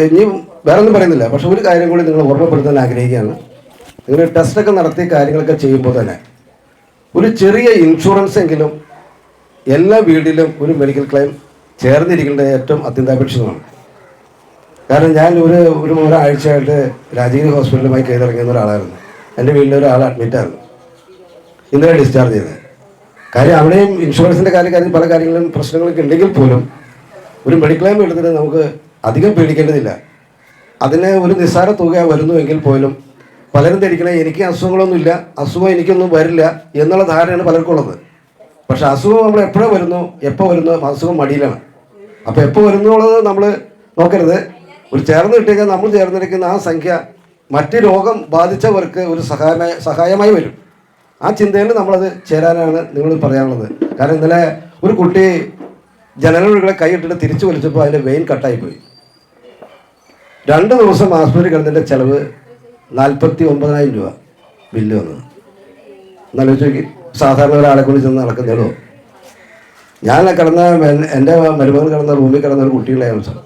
ഇനി വേറെ ഒന്നും പറയുന്നില്ല, പക്ഷെ ഒരു കാര്യം കൂടി നിങ്ങൾ ഓർമ്മപ്പെടുത്താൻ ആഗ്രഹിക്കുകയാണ്. നിങ്ങൾ ടെസ്റ്റൊക്കെ നടത്തി കാര്യങ്ങളൊക്കെ ചെയ്യുമ്പോൾ തന്നെ ഒരു ചെറിയ ഇൻഷുറൻസ് എങ്കിലും എല്ലാ വീട്ടിലും ഒരു മെഡിക്കൽ ക്ലെയിം ചേർന്നിരിക്കേണ്ടത് ഏറ്റവും അത്യന്താപേക്ഷിതമാണ്. കാരണം ഞാൻ ഒരാഴ്ചയായിട്ട് രാജഗിരി ഹോസ്പിറ്റലുമായി കയറിറങ്ങിയ ഒരാളായിരുന്നു. എൻ്റെ വീട്ടിലൊരാൾ അഡ്മിറ്റായിരുന്നു, ഇന്നലെ ഡിസ്ചാർജ് ചെയ്തത്. കാര്യം അവിടെയും ഇൻഷുറൻസിൻ്റെ കാര്യം പല കാര്യങ്ങളും പ്രശ്നങ്ങളൊക്കെ ഉണ്ടെങ്കിൽ പോലും ഒരു മെഡിക്കൽ ക്ലെയിം എടുത്തിട്ട് നമുക്ക് അധികം പേടിക്കേണ്ടതില്ല. അതിന് ഒരു നിസ്സാര തുക വരുന്നുവെങ്കിൽ പോലും പലരും ധരിക്കണേ എനിക്ക് അസുഖങ്ങളൊന്നുമില്ല, അസുഖം എനിക്കൊന്നും വരില്ല എന്നുള്ള ധാരണയാണ് പലർക്കും ഉള്ളത്. പക്ഷെ അസുഖം നമ്മൾ എപ്പോഴും വരുന്നു, എപ്പോൾ വരുന്നു, അസുഖം മടിയിലാണ്. അപ്പോൾ എപ്പോൾ വരുന്നു എന്നുള്ളത് നമ്മൾ നോക്കരുത്. ഒരു ചേർന്ന് കിട്ടിയാൽ നമ്മൾ ചേർന്നിരിക്കുന്ന ആ സംഖ്യ മറ്റ് രോഗം ബാധിച്ചവർക്ക് ഒരു സഹായമായി വരും. ആ ചിന്തയിൽ നമ്മളത് ചേരാനാണ് നിങ്ങൾ പറയാനുള്ളത്. കാരണം ഇന്നലെ ഒരു കുട്ടി ജനലുകളെ കൈയിട്ടിട്ട് തിരിച്ചു വലിച്ചപ്പോൾ അതിൻ്റെ വെയിൻ കട്ടായിപ്പോയി. 2 ദിവസം ആശുപത്രി കിടന്നതിൻ്റെ ചിലവ് 49,000 രൂപ ബില്ല് വന്നത്. എന്നാലോചിച്ച് നോക്കി, സാധാരണ ഒരാളെ കൊണ്ട് ചെന്ന് നടക്കുന്നതോ. ഞാൻ എൻ്റെ മരുമകൾ കിടന്ന റൂമിൽ കിടന്ന ഒരു കുട്ടികളെ അവസരം,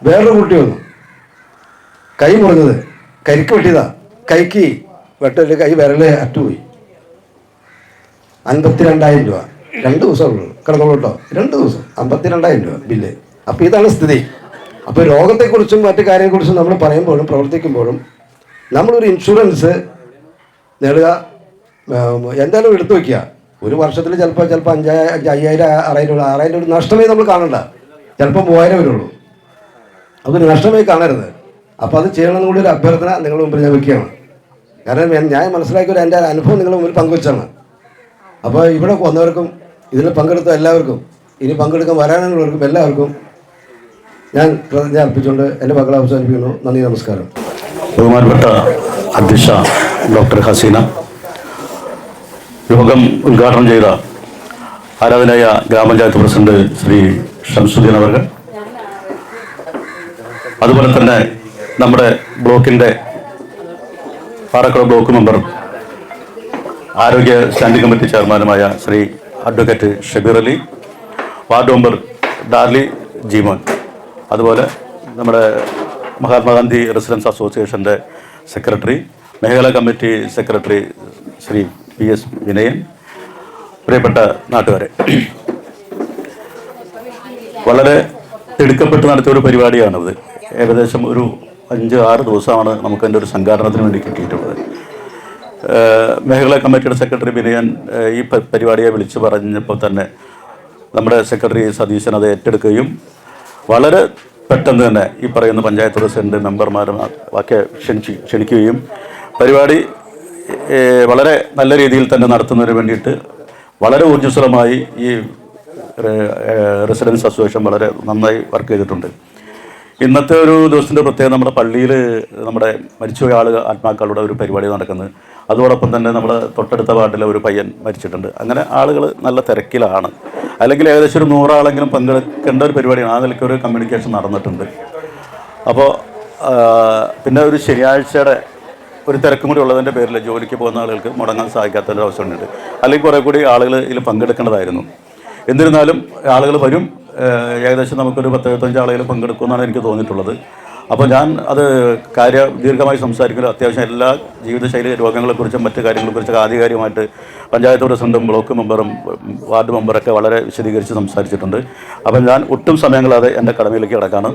വേറൊരു കുട്ടി വന്നു, കൈ മുറിഞ്ഞത്, കരിക്ക് വെട്ടിയതാ, കൈക്ക് വെട്ടല്, കൈ വിരല് അറ്റുപോയി. 52,000 രൂപ 2 ദിവസം കിടന്നോളൂ കേട്ടോ. 2 ദിവസം 52,000 രൂപ ബില്ല്. അപ്പോൾ ഇതാണ് സ്ഥിതി. അപ്പോൾ രോഗത്തെക്കുറിച്ചും മറ്റു കാര്യങ്ങളെക്കുറിച്ചും നമ്മൾ പറയുമ്പോഴും പ്രവർത്തിക്കുമ്പോഴും നമ്മളൊരു ഇൻഷുറൻസ് നേടുക, എന്തായാലും എടുത്തു വയ്ക്കുക. ഒരു വർഷത്തിൽ ചിലപ്പോൾ 5,000 6,000 ഒരു നഷ്ടമേ നമ്മൾ കാണണ്ട, ചിലപ്പോൾ 3,000 വരുള്ളൂ. അതൊരു നഷ്ടമേ കാണരുത്. അപ്പോൾ അത് ചെയ്യണമെന്ന് കൂടി ഒരു അഭ്യർത്ഥന നിങ്ങളുടെ മുമ്പിൽ ഞാൻ വയ്ക്കുകയാണ്. കാരണം ഞാൻ മനസ്സിലാക്കിയ എൻ്റെ അനുഭവം നിങ്ങളുടെ മുമ്പിൽ പങ്കുവച്ചാണ്. അപ്പോൾ ഇവിടെ വന്നവർക്കും ഇതിൽ പങ്കെടുത്ത എല്ലാവർക്കും ഇനി പങ്കെടുക്കാൻ വരാനുള്ളവർക്കും എല്ലാവർക്കും ഞാൻ പ്രതിജ്ഞ അർപ്പിച്ചുകൊണ്ട് എൻ്റെ മക്കളെ അവസാനിപ്പിക്കുന്നു. നന്ദി, നമസ്കാരം. ബഹുമാനപ്പെട്ട അധ്യക്ഷ ഡോക്ടർ ഹസീന, യോഗം ഉദ്ഘാടനം ചെയ്ത ആരാധനായ ഗ്രാമപഞ്ചായത്ത് പ്രസിഡന്റ് ശ്രീ ഷംസുദ്ദീൻ അവർ, അതുപോലെ തന്നെ നമ്മുടെ ബ്ലോക്കിൻ്റെ പാറക്കുളം ബ്ലോക്ക് മെമ്പർ ആരോഗ്യ സ്റ്റാൻഡിംഗ് കമ്മിറ്റി ചെയർമാനുമായ Shri advocate Shabeer Ali, ward member Darly Jeemon, അതുപോലെ നമ്മുടെ മഹാത്മാഗാന്ധി റെസിഡൻസ് അസോസിയേഷൻ്റെ സെക്രട്ടറി, മേഖലാ committee secretary Shri PS Vinayan, പ്രിയപ്പെട്ട നാട്ടുകാരെ, വളരെ തിടുക്കപ്പെട്ട് നടത്തിയ ഒരു പരിപാടിയാണിത്. ഏകദേശം ഒരു 5-6 ദിവസമാണ് നമുക്കതിൻ്റെ ഒരു സംഘാടനത്തിന് വേണ്ടി കിട്ടിയിട്ടുള്ളത്. മേഖലാ കമ്മിറ്റിയുടെ സെക്രട്ടറി വിനയൻ ഈ പരിപാടിയെ വിളിച്ചു പറഞ്ഞപ്പോൾ തന്നെ നമ്മുടെ സെക്രട്ടറി സതീശൻ അത് ഏറ്റെടുക്കുകയും വളരെ പെട്ടെന്ന് തന്നെ ഈ പറയുന്ന പഞ്ചായത്ത് പ്രസിഡന്റ് മെമ്പർമാരും ഒക്കെ ക്ഷണിക്കുകയും പരിപാടി വളരെ നല്ല രീതിയിൽ തന്നെ നടത്തുന്നതിന് വേണ്ടിയിട്ട് വളരെ ഊർജ്ജസ്വലമായി ഈ റെസിഡൻസ് അസോസിയേഷൻ വളരെ നന്നായി വർക്ക് ചെയ്തിട്ടുണ്ട്. ഇന്നത്തെ ഒരു ദിവസത്തിൻ്റെ പ്രത്യേകം നമ്മുടെ പള്ളിയിൽ നമ്മുടെ മരിച്ചുപോയ ആത്മാക്കളുടെ ഒരു പരിപാടി നടക്കുന്നത്. അതോടൊപ്പം തന്നെ നമ്മുടെ തൊട്ടടുത്ത വാർഡിലെ ഒരു പയ്യൻ മരിച്ചിട്ടുണ്ട്. അങ്ങനെ ആളുകൾ നല്ല തിരക്കിലാണ്. അല്ലെങ്കിൽ ഏകദേശം ഒരു 100 ആളെങ്കിലും പങ്കെടുക്കേണ്ട ഒരു പരിപാടിയാണ്. ആ നിലയ്ക്ക് ഒരു കമ്മ്യൂണിക്കേഷൻ നടന്നിട്ടുണ്ട്. അപ്പോൾ പിന്നെ ഒരു ശനിയാഴ്ചയുടെ ഒരു തിരക്കും കൂടി ഉള്ളതിൻ്റെ പേരിൽ ജോലിക്ക് പോകുന്ന ആളുകൾക്ക് മുടങ്ങാൻ സാധിക്കാത്തൊരു അവസരമുണ്ട്. അല്ലെങ്കിൽ കുറേ കൂടി ആളുകൾ ഇതിൽ പങ്കെടുക്കേണ്ടതായിരുന്നു. എന്നിരുന്നാലും ആളുകൾ വരും. ഏകദേശം നമുക്കൊരു 10-15 ആളുകൾ പങ്കെടുക്കുമെന്നാണ് എനിക്ക് തോന്നിയിട്ടുള്ളത്. അപ്പോൾ ഞാൻ അത് ദീർഘമായി സംസാരിക്കുന്നത് അത്യാവശ്യം എല്ലാ ജീവിതശൈലി രോഗങ്ങളെക്കുറിച്ചും മറ്റു കാര്യങ്ങളെക്കുറിച്ചൊക്കെ ആധികാരികമായിട്ട് പഞ്ചായത്ത് പ്രസിഡന്റും ബ്ലോക്ക് മെമ്പറും വാർഡ് മെമ്പറൊക്കെ വളരെ വിശദീകരിച്ച് സംസാരിച്ചിട്ടുണ്ട്. അപ്പം ഞാൻ ഒട്ടും സമയം കളയാതെ എൻ്റെ കടമയിലേക്ക് കിടക്കാണ്.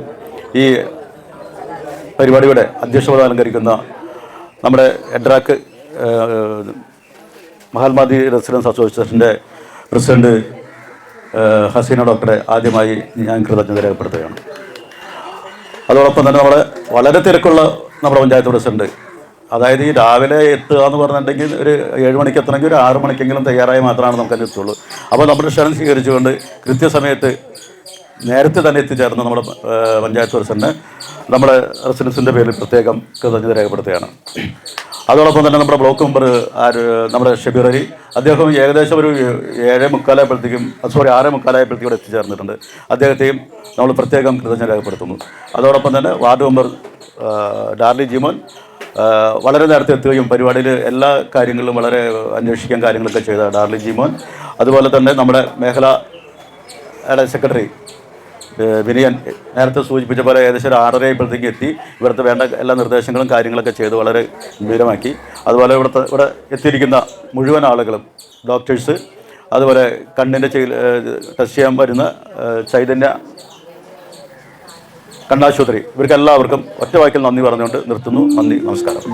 ഈ പരിപാടിയുടെ അധ്യക്ഷപദം അലങ്കരിക്കുന്ന നമ്മുടെ എഡ്രാക്ക് മഹാത്മാഗാന്ധി റെസിഡൻസ് അസോസിയേഷൻ്റെ പ്രസിഡന്റ് ഹസീന ഡോക്ടറെ ആദ്യമായി ഞാൻ കൃതജ്ഞത രേഖപ്പെടുത്തുകയാണ്. അതോടൊപ്പം തന്നെ നമ്മുടെ വളരെ തിരക്കുള്ള നമ്മുടെ പഞ്ചായത്ത് പ്രസിഡന്റ്, അതായത് ഈ രാവിലെ എത്തുക എന്ന് പറഞ്ഞിട്ടുണ്ടെങ്കിൽ ഒരു 7 മണിക്ക് എത്തണമെങ്കിൽ ഒരു 6 മണിക്കെങ്കിലും തയ്യാറായി മാത്രമാണ് നമുക്കത് എത്തുള്ളൂ. അപ്പോൾ നമ്മുടെ ക്ഷണം സ്വീകരിച്ചുകൊണ്ട് കൃത്യസമയത്ത് നേരത്തെ തന്നെ എത്തിച്ചേർന്ന് നമ്മുടെ പഞ്ചായത്ത് പ്രസിഡന്റ് നമ്മുടെ റെസിഡൻസിൻ്റെ പേരിൽ പ്രത്യേകം കൃതജ്ഞത രേഖപ്പെടുത്തുകയാണ്. അതോടൊപ്പം തന്നെ നമ്മുടെ ബ്ലോക്ക് മെമ്പർ നമ്മുടെ ഷബീർ അലി, അദ്ദേഹം ഏകദേശം ഒരു 6:45 ഇവിടെ എത്തിച്ചേർന്നിട്ടുണ്ട്. അദ്ദേഹത്തെയും നമ്മൾ പ്രത്യേകം കൃതജ്ഞത രേഖപ്പെടുത്തുന്നു. അതോടൊപ്പം തന്നെ വാർഡ് മെമ്പർ ഡാർലി ജീമോൻ വളരെ നേരത്തെ എത്തുകയും പരിപാടിയിൽ എല്ലാ കാര്യങ്ങളിലും വളരെ അന്വേഷിക്കാൻ കാര്യങ്ങളൊക്കെ ചെയ്ത ഡാർലി ജീമോൻ, അതുപോലെ തന്നെ നമ്മുടെ മേഖലയുടെ സെക്രട്ടറി വിനയൻ നേരത്തെ സൂചിപ്പിച്ച പോലെ ഏകദേശം 6:30 എത്തി ഇവിടുത്തെ വേണ്ട എല്ലാ നിർദ്ദേശങ്ങളും കാര്യങ്ങളൊക്കെ ചെയ്ത് വളരെ ഗംഭീരമാക്കി. അതുപോലെ ഇവിടെ എത്തിയിരിക്കുന്ന മുഴുവൻ ആളുകളും, ഡോക്ടേഴ്സ്, അതുപോലെ കണ്ണിൻ്റെ ടെസ്റ്റ് ചെയ്യാൻ വരുന്ന ചൈതന്യ കണ്ണാശുപത്രി, ഇവർക്കെല്ലാവർക്കും ഒറ്റ വാക്കിൽ നന്ദി പറഞ്ഞുകൊണ്ട് നിർത്തുന്നു. നന്ദി, നമസ്കാരം.